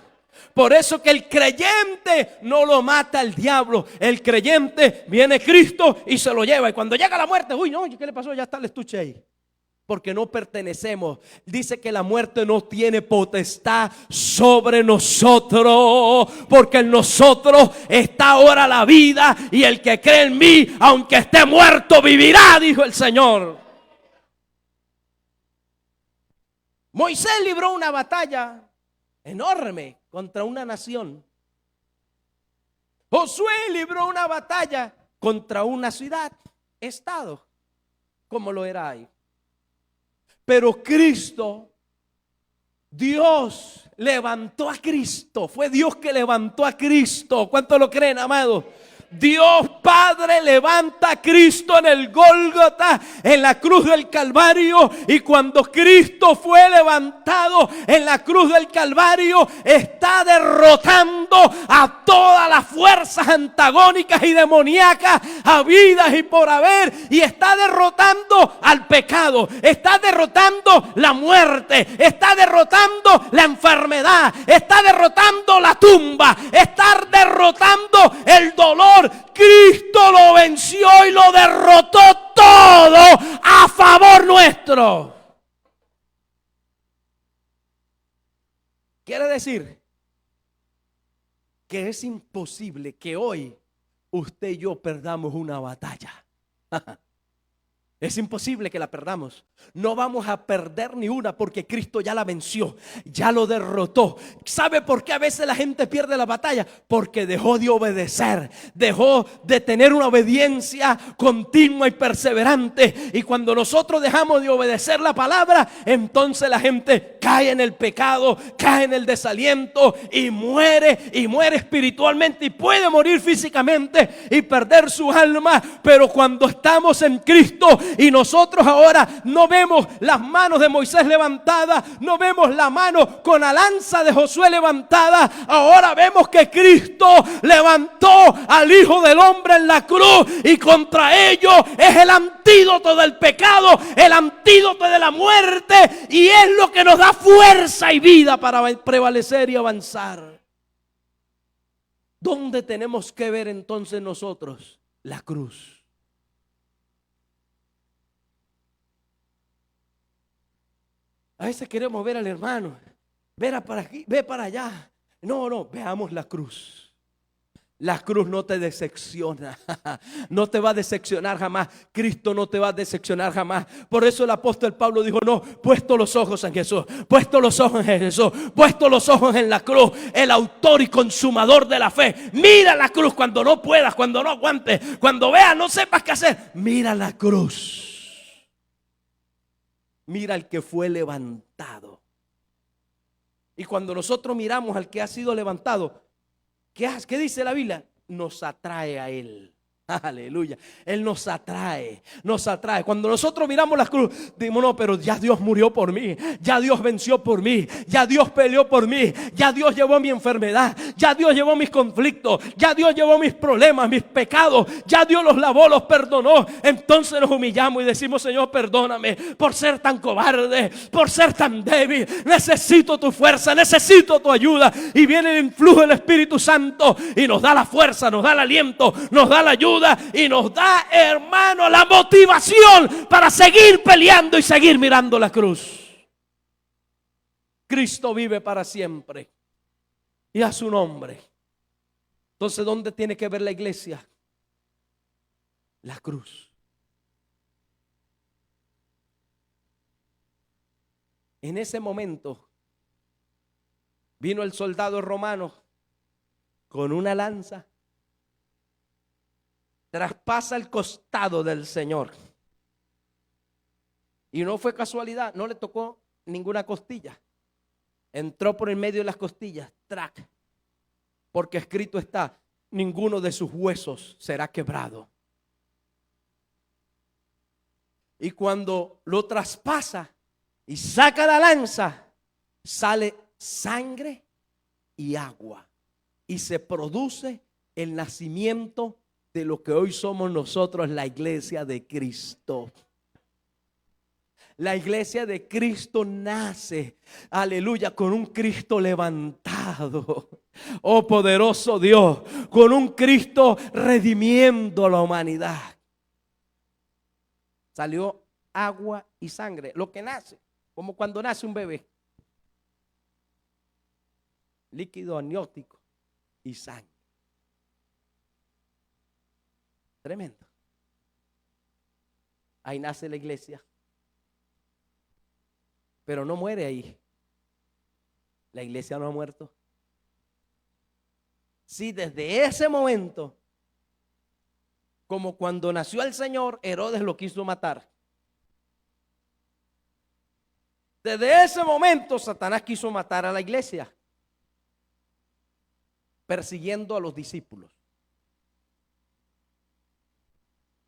Por eso que el creyente no lo mata el diablo. El creyente viene Cristo y se lo lleva. Y cuando llega la muerte, uy, no, ¿qué le pasó? Ya está el estuche ahí. Porque no pertenecemos. Dice que la muerte no tiene potestad sobre nosotros, porque en nosotros está ahora la vida, y el que cree en mí, aunque esté muerto, vivirá, dijo el Señor. Moisés libró una batalla enorme contra una nación. Josué libró una batalla contra una ciudad, estado, como lo era ahí. Pero Cristo, Dios levantó a Cristo. Fue Dios que levantó a Cristo. ¿Cuántos lo creen, amados? Dios Padre levanta a Cristo en el Gólgota, en la cruz del Calvario. Y cuando Cristo fue levantado en la cruz del Calvario, está derrotando a todas las fuerzas antagónicas y demoníacas habidas y por haber. Y está derrotando al pecado, está derrotando la muerte, está derrotando la enfermedad, está derrotando la tumba, está derrotando el dolor. Cristo lo venció y lo derrotó todo a favor nuestro. Quiere decir que es imposible que hoy usted y yo perdamos una batalla. Es imposible que la perdamos. No vamos a perder ni una porque Cristo ya la venció, ya lo derrotó. ¿Sabe por qué a veces la gente pierde la batalla? Porque dejó de obedecer, dejó de tener una obediencia continua y perseverante. Y cuando nosotros dejamos de obedecer la palabra, entonces la gente cae en el pecado, cae en el desaliento y muere espiritualmente y puede morir físicamente y perder su alma. Pero cuando estamos en Cristo y nosotros ahora no vemos las manos de Moisés levantadas, no vemos la mano con la lanza de Josué levantada, ahora vemos que Cristo levantó al Hijo del Hombre en la cruz y contra ello es el antídoto del pecado, el antídoto de la muerte, y es lo que nos da fuerza y vida para prevalecer y avanzar. ¿Dónde tenemos que ver entonces nosotros? La cruz. A veces queremos ver al hermano, ver para aquí, ve para allá. No, veamos la cruz. La cruz no te decepciona, no te va a decepcionar jamás. Cristo no te va a decepcionar jamás. Por eso el apóstol Pablo dijo: no, puesto los ojos en Jesús, puesto los ojos en Jesús, puesto los ojos en la cruz, el autor y consumador de la fe. Mira la cruz cuando no puedas, cuando no aguantes, cuando veas no sepas qué hacer. Mira la cruz. Mira al que fue levantado. Y cuando nosotros miramos al que ha sido levantado, ¿qué dice la Biblia? Nos atrae a Él. Aleluya. Él nos atrae, nos atrae. Cuando nosotros miramos la cruz, decimos: no, pero ya Dios murió por mí, ya Dios venció por mí, ya Dios peleó por mí, ya Dios llevó mi enfermedad, ya Dios llevó mis conflictos, ya Dios llevó mis problemas, mis pecados, ya Dios los lavó, los perdonó. Entonces nos humillamos y decimos: Señor, perdóname por ser tan cobarde, por ser tan débil. Necesito tu fuerza, necesito tu ayuda. Y viene el influjo del Espíritu Santo y nos da la fuerza, nos da el aliento, nos da la ayuda y nos da, hermano, la motivación para seguir peleando y seguir mirando la cruz. Cristo vive para siempre y a su nombre. Entonces, ¿dónde tiene que ver la iglesia? La cruz. En ese momento vino el soldado romano con una lanza, traspasa el costado del Señor. Y no fue casualidad, no le tocó ninguna costilla. Entró por el medio de las costillas, trac. Porque escrito está: ninguno de sus huesos será quebrado. Y cuando lo traspasa y saca la lanza, sale sangre y agua. Y se produce el nacimiento de lo que hoy somos nosotros, la iglesia de Cristo. La iglesia de Cristo nace, aleluya, con un Cristo levantado. Oh poderoso Dios, con un Cristo redimiendo a la humanidad. Salió agua y sangre, lo que nace, como cuando nace un bebé. Líquido amniótico y sangre. Tremendo. Ahí nace la iglesia. Pero no muere ahí. La iglesia no ha muerto. Sí, desde ese momento, como cuando nació el Señor, Herodes lo quiso matar. Desde ese momento, Satanás quiso matar a la iglesia, persiguiendo a los discípulos.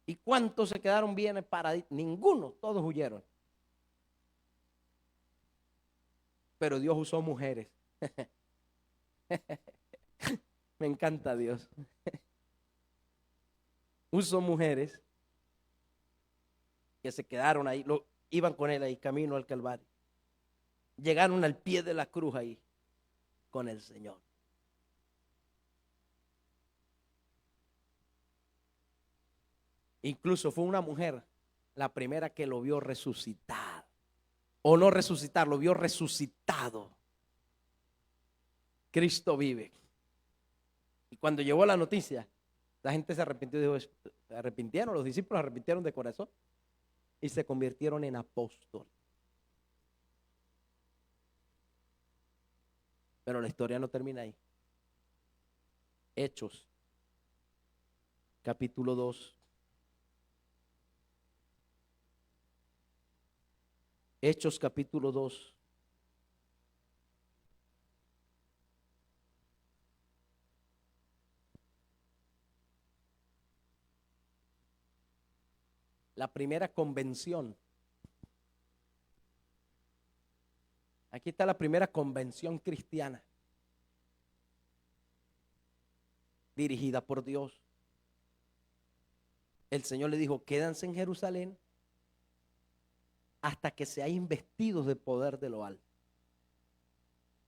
¿Y cuántos se quedaron bien paraditos? Ninguno, todos huyeron. Pero Dios usó mujeres. Me encanta Dios. Usó mujeres que se quedaron ahí, iban con él ahí, camino al Calvario. Llegaron al pie de la cruz ahí, con el Señor. Incluso fue una mujer la primera que lo vio resucitar. O no resucitar, lo vio resucitado. Cristo vive. Y cuando llegó la noticia, la gente se arrepintió. Dijo, se arrepintieron, los discípulos se arrepintieron de corazón y se convirtieron en apóstoles. Pero la historia no termina ahí. Hechos, capítulo 2. Hechos, capítulo 2. La primera convención. Aquí está la primera convención cristiana, dirigida por Dios. El Señor le dijo, quédense en Jerusalén hasta que sean investidos de poder de lo alto.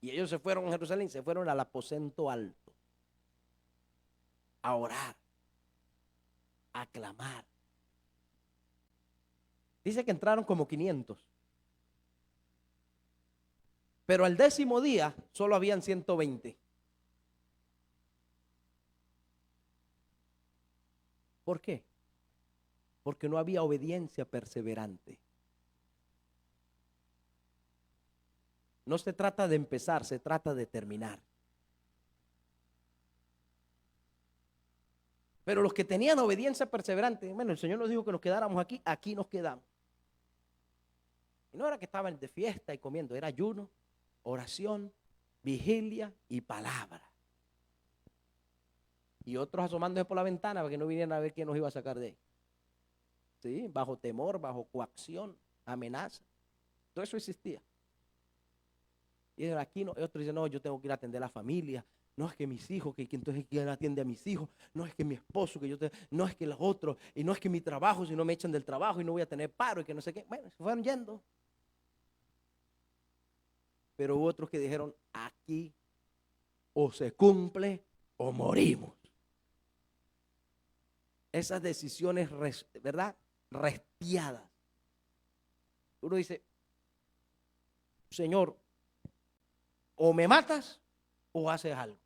Y ellos se fueron a Jerusalén, se fueron al aposento alto, a orar, a clamar. Dice que entraron como 500. Pero al 10º día solo habían 120. ¿Por qué? Porque no había obediencia perseverante. No se trata de empezar, se trata de terminar. Pero los que tenían obediencia perseverante, bueno, el Señor nos dijo que nos quedáramos aquí, aquí nos quedamos. Y no era que estaban de fiesta y comiendo, era ayuno, oración, vigilia y palabra. Y otros asomándose por la ventana para que no vinieran a ver quién nos iba a sacar de ahí. ¿Sí? Bajo temor, bajo coacción, amenaza. Todo eso existía. Y aquí no, otros dicen, no, yo tengo que ir a atender a la familia. No es que mis hijos, que entonces quién atiende a mis hijos. No es que mi esposo, no es que los otros. Y no es que mi trabajo, si no me echan del trabajo y no voy a tener paro y que no sé qué. Bueno, se fueron yendo. Pero hubo otros que dijeron, aquí o se cumple o morimos. Esas decisiones, ¿verdad? Restiadas. Uno dice, Señor, o me matas o haces algo.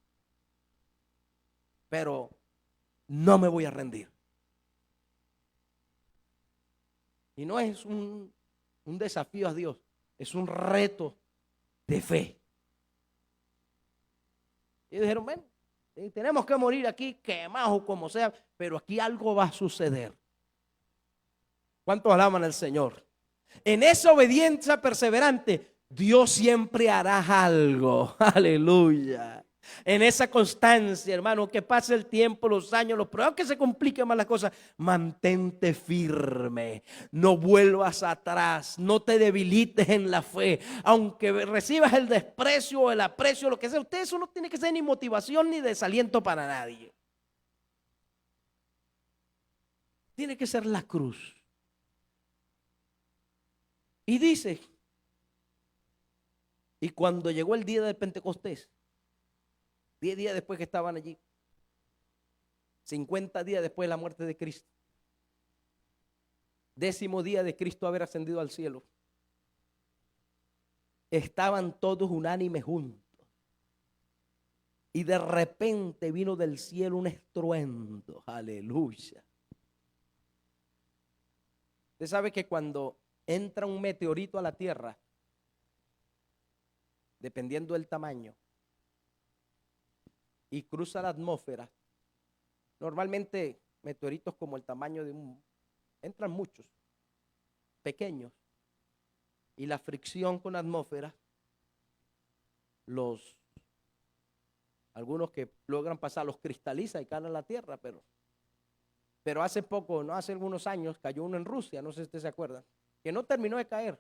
Pero no me voy a rendir. Y no es un desafío a Dios, es un reto de fe. Y dijeron, bueno, tenemos que morir aquí quemados o como sea, pero aquí algo va a suceder. ¿Cuántos alaban al Señor? En esa obediencia perseverante, Dios siempre hará algo. Aleluya. En esa constancia, hermano, que pase el tiempo, los años, los pruebas, que se compliquen más las cosas, mantente firme, no vuelvas atrás, no te debilites en la fe, aunque recibas el desprecio o el aprecio, lo que sea. Usted, eso no tiene que ser ni motivación ni desaliento para nadie. Tiene que ser la cruz. Y dice, y cuando llegó el día del Pentecostés, 10 días después que estaban allí, 50 días después de la muerte de Cristo, 10º día de Cristo haber ascendido al cielo, estaban todos unánimes juntos. Y de repente vino del cielo un estruendo. Aleluya. Usted sabe que cuando entra un meteorito a la tierra, dependiendo del tamaño, y cruza la atmósfera, normalmente meteoritos como el tamaño entran muchos, pequeños, y la fricción con la atmósfera, algunos que logran pasar los cristaliza y caen a la tierra, pero hace poco, no hace algunos años, cayó uno en Rusia, no sé si ustedes se acuerdan, que no terminó de caer,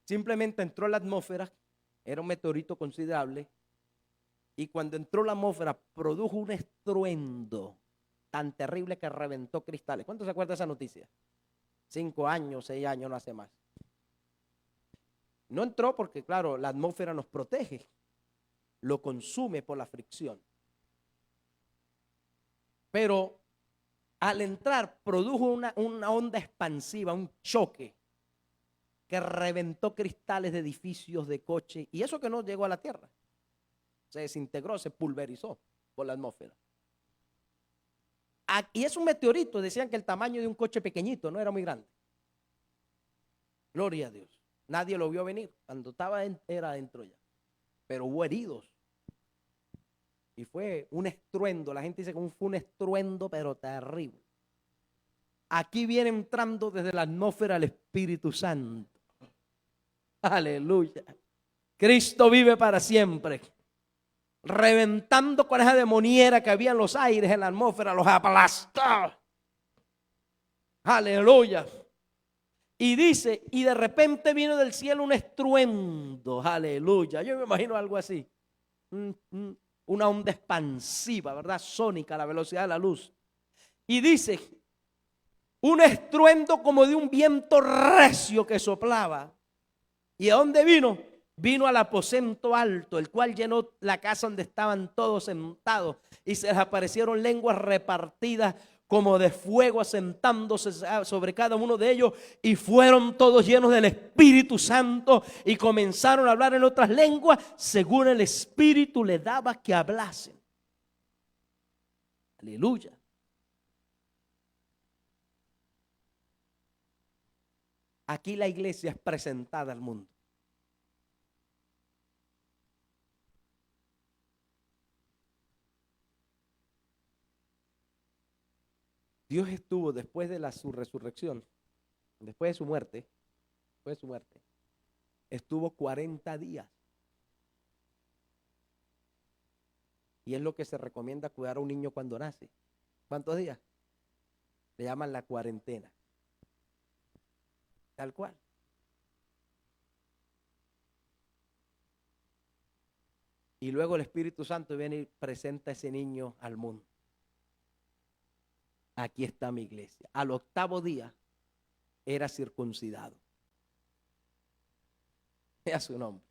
simplemente entró en la atmósfera, era un meteorito considerable, y cuando entró en la atmósfera produjo un estruendo tan terrible que reventó cristales. ¿Cuántos se acuerdan de esa noticia? 5 años, 6 años, no hace más. No entró porque, claro, la atmósfera nos protege, lo consume por la fricción. Pero al entrar produjo una onda expansiva, un choque que reventó cristales de edificios, de coches, y eso que no llegó a la tierra. Se desintegró, se pulverizó por la atmósfera. Y es un meteorito, decían que el tamaño de un coche pequeñito, no era muy grande. Gloria a Dios. Nadie lo vio venir. Cuando era adentro ya. Pero hubo heridos. Y fue un estruendo. La gente dice que fue un estruendo, pero terrible. Aquí viene entrando desde la atmósfera el Espíritu Santo. Aleluya. Cristo vive para siempre. Reventando con esa demoniera que había en los aires, en la atmósfera, los aplastó. Aleluya. Y dice, y de repente vino del cielo un estruendo. Aleluya. Yo me imagino algo así. Una onda expansiva, ¿verdad? Sónica, a la velocidad de la luz. Y dice, un estruendo como de un viento recio que soplaba. ¿Y a dónde vino? Vino al aposento alto, el cual llenó la casa donde estaban todos sentados, y se les aparecieron lenguas repartidas como de fuego asentándose sobre cada uno de ellos, y fueron todos llenos del Espíritu Santo y comenzaron a hablar en otras lenguas según el Espíritu le daba que hablasen. Aleluya. Aquí la iglesia es presentada al mundo. Dios estuvo después de su resurrección, después de su muerte, estuvo 40 días. Y es lo que se recomienda cuidar a un niño cuando nace. ¿Cuántos días? Le llaman la cuarentena. Tal cual. Y luego el Espíritu Santo viene y presenta a ese niño al mundo. Aquí está mi iglesia. Al 8º día era circuncidado. Vea su nombre.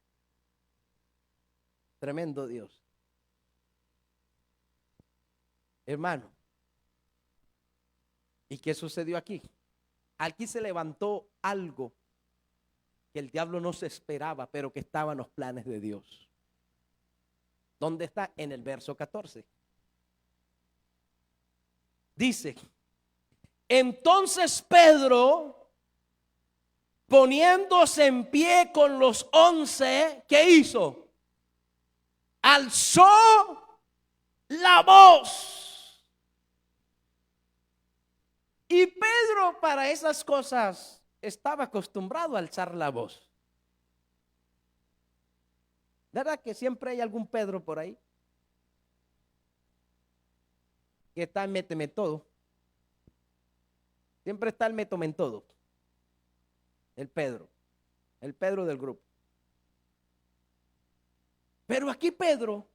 Tremendo Dios. Hermano, ¿y qué sucedió aquí? Aquí se levantó algo que el diablo no se esperaba, pero que estaba en los planes de Dios. ¿Dónde está? En el verso 14. Dice, entonces Pedro, poniéndose en pie con los 11, ¿qué hizo? Alzó la voz. Y Pedro para esas cosas estaba acostumbrado a alzar la voz. ¿Verdad que siempre hay algún Pedro por ahí? Que está en méteme todo. Siempre está el métome en todo. El Pedro del grupo. Pero aquí Pedro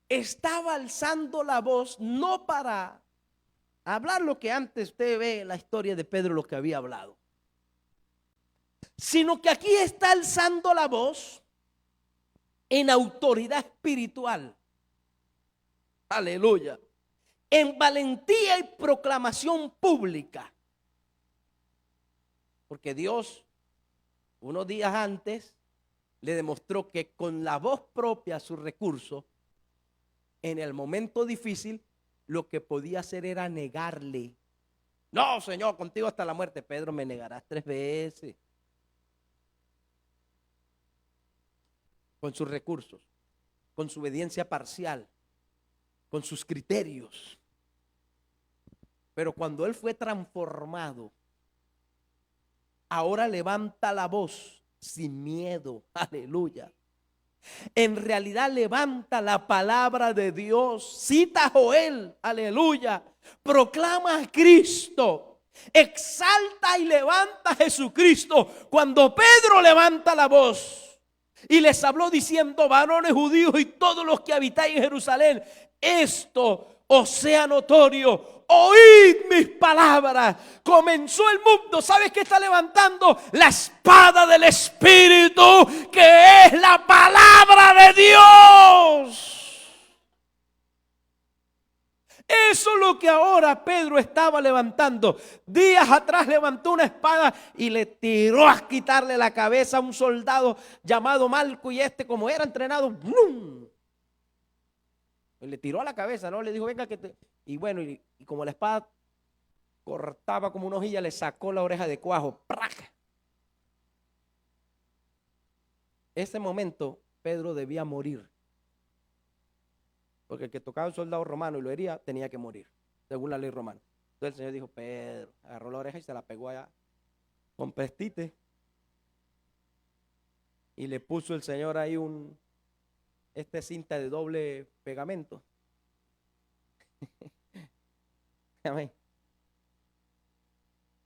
estaba alzando la voz no para hablar lo que antes usted ve en la historia de Pedro, lo que había hablado, sino que aquí está alzando la voz en autoridad espiritual. Aleluya. En valentía y proclamación pública. Porque Dios, unos días antes, le demostró que con la voz propia, su recurso, en el momento difícil, lo que podía hacer era negarle. No, Señor, contigo hasta la muerte. Pedro, me negarás 3 veces. con sus recursos, con su obediencia parcial, con sus criterios. Pero cuando él fue transformado, ahora levanta la voz sin miedo. Aleluya. En realidad levanta la palabra de Dios, cita a Joel, aleluya, proclama a Cristo, exalta y levanta a Jesucristo. Cuando Pedro levanta la voz y les habló diciendo: varones judíos y todos los que habitáis en Jerusalén, esto os sea notorio, oíd mis palabras. Comenzó el mundo. ¿Sabes qué está levantando? La espada del Espíritu, que es la palabra de Dios. Eso es lo que ahora Pedro estaba levantando. Días atrás levantó una espada y le tiró a quitarle la cabeza a un soldado llamado Malco, y como era entrenado, ¡blum!, le tiró a la cabeza, ¿no? Le dijo: venga que te... Y bueno, y como la espada cortaba como una hojilla, le sacó la oreja de cuajo. ¡Prac! Ese momento Pedro debía morir, porque el que tocaba a un soldado romano y lo hería tenía que morir, según la ley romana. Entonces el Señor dijo: Pedro, agarró la oreja y se la pegó allá con pestite, y le puso el Señor ahí cinta de doble pegamento. Amén.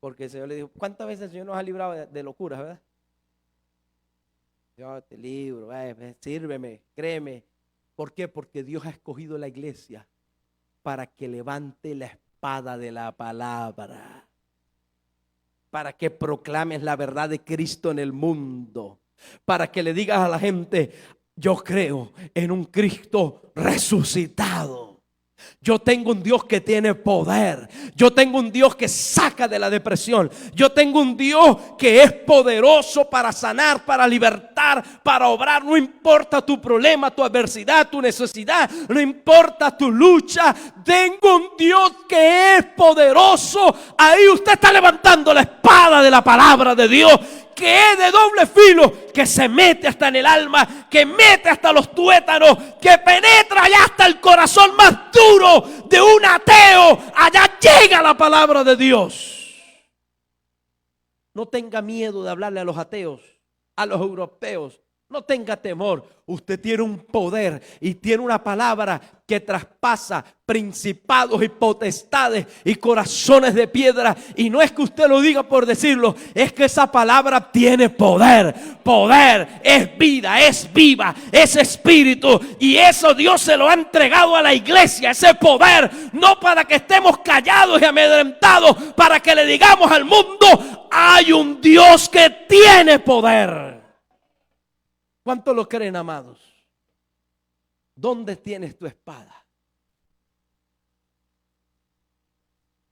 Porque el Señor le dijo: ¿cuántas veces el Señor nos ha librado de locuras, verdad? Yo te libro, sírveme, créeme. ¿Por qué? Porque Dios ha escogido la iglesia para que levante la espada de la palabra, para que proclames la verdad de Cristo en el mundo, para que le digas a la gente: yo creo en un Cristo resucitado. Yo tengo un Dios que tiene poder. Yo tengo un Dios que saca de la depresión. Yo tengo un Dios que es poderoso para sanar, para libertar, para obrar. No importa tu problema, tu adversidad, tu necesidad, no importa tu lucha. Tengo un Dios que es poderoso. Ahí usted está levantando la espada de la palabra de Dios, que es de doble filo, que se mete hasta en el alma, que mete hasta los tuétanos, que penetra allá hasta el corazón más duro de un ateo. Allá llega la palabra de Dios. No tenga miedo de hablarle a los ateos, a los europeos. No tenga temor. Usted tiene un poder y tiene una palabra que traspasa principados y potestades y corazones de piedra. Y no es que usted lo diga por decirlo, es que esa palabra tiene poder. Poder es vida, es viva, es espíritu. Y eso Dios se lo ha entregado a la iglesia, ese poder. No para que estemos callados y amedrentados, para que le digamos al mundo: hay un Dios que tiene poder. ¿Cuánto lo creen, amados? ¿Dónde tienes tu espada?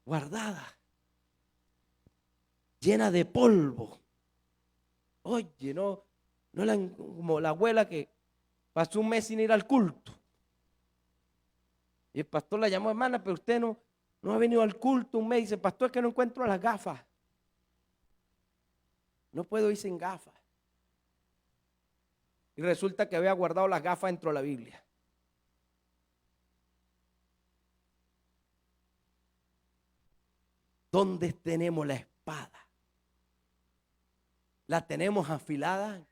Guardada, llena de polvo. Oye, no como la abuela que pasó un mes sin ir al culto. Y el pastor la llamó: hermana, pero usted no ha venido al culto un mes. Dice: pastor, es que no encuentro las gafas. No puedo ir sin gafas. Y resulta que había guardado las gafas dentro de la Biblia. ¿Dónde tenemos la espada? ¿La tenemos afilada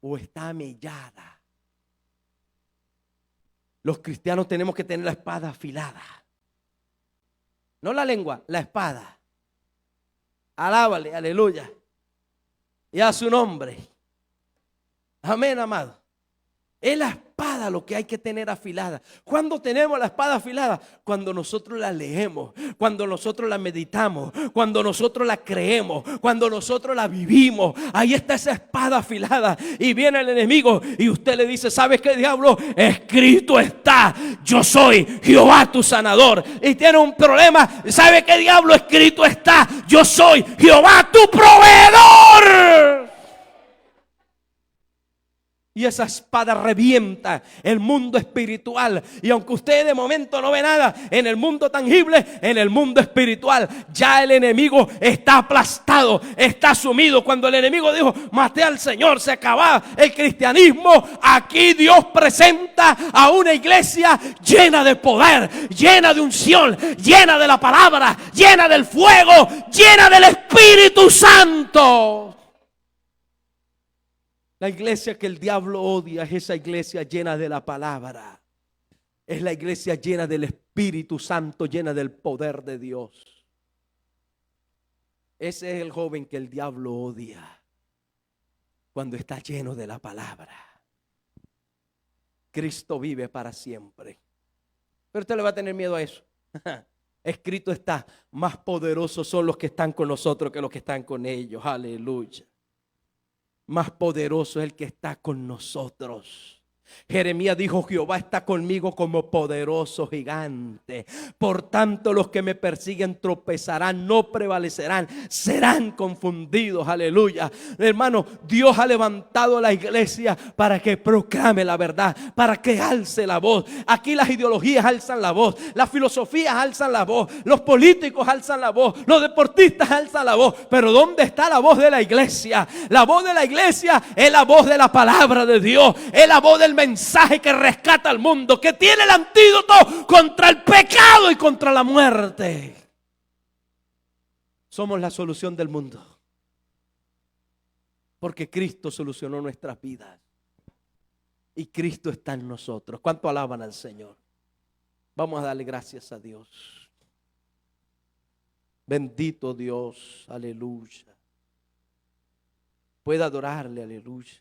o está amellada? Los cristianos tenemos que tener la espada afilada. No la lengua, la espada. Alábale, aleluya. Y a su nombre. Amén, amado. Es la espada lo que hay que tener afilada. ¿Cuándo tenemos la espada afilada? Cuando nosotros la leemos, cuando nosotros la meditamos, cuando nosotros la creemos, cuando nosotros la vivimos. Ahí está esa espada afilada. Y viene el enemigo y usted le dice: ¿sabes qué, diablo? Escrito está: yo soy Jehová tu sanador. Y tiene un problema. ¿Sabe qué, diablo? Escrito está: yo soy Jehová tu proveedor. Y esa espada revienta el mundo espiritual. Y aunque usted de momento no ve nada en el mundo tangible, en el mundo espiritual ya el enemigo está aplastado, está sumido. Cuando el enemigo dijo: maté al Señor, se acababa el cristianismo. Aquí Dios presenta a una iglesia llena de poder, llena de unción, llena de la palabra, llena del fuego, llena del Espíritu Santo. La iglesia que el diablo odia es esa iglesia llena de la palabra. Es la iglesia llena del Espíritu Santo, llena del poder de Dios. Ese es el joven que el diablo odia, cuando está lleno de la palabra. Cristo vive para siempre. Pero usted le va a tener miedo a eso. Escrito está: más poderosos son los que están con nosotros que los que están con ellos. Aleluya. Más poderoso es el que está con nosotros. Jeremías dijo: Jehová está conmigo como poderoso gigante. Por tanto, los que me persiguen tropezarán, no prevalecerán, serán confundidos. Aleluya. Hermano, Dios ha levantado la iglesia para que proclame la verdad, para que alce la voz. Aquí las ideologías alzan la voz, las filosofías alzan la voz, los políticos alzan la voz, los deportistas alzan la voz. Pero ¿dónde está la voz de la iglesia? La voz de la iglesia es la voz de la palabra de Dios, es la voz del mensaje que rescata al mundo, que tiene el antídoto contra el pecado y contra la muerte. Somos la solución del mundo, porque Cristo solucionó nuestras vidas y Cristo está en nosotros. ¿Cuánto alaban al Señor? Vamos a darle gracias a Dios. Bendito Dios, aleluya. Puede adorarle, aleluya.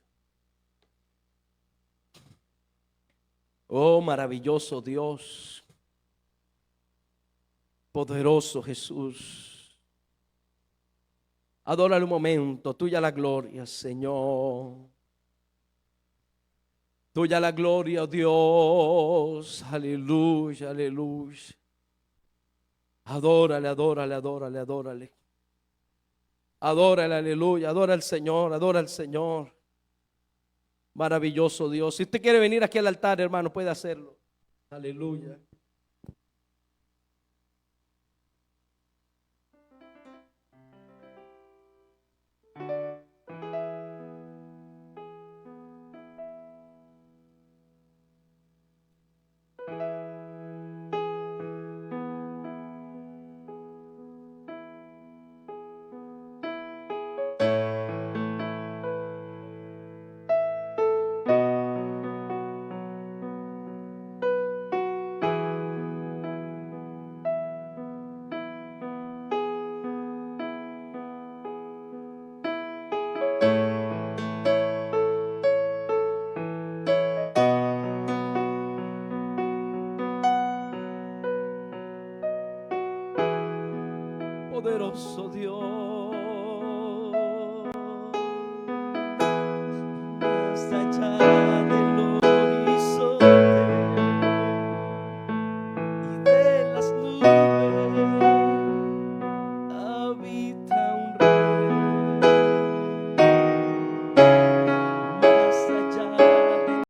Oh, maravilloso Dios, poderoso Jesús. Adórale un momento. Tuya la gloria, Señor. Tuya la gloria, Dios. Aleluya, aleluya. Adórale, adórale, adórale, adórale. Adórale, aleluya. Adora al Señor, adora al Señor. Maravilloso Dios. Si usted quiere venir aquí al altar, hermano, puede hacerlo. Aleluya. Poderoso Dios.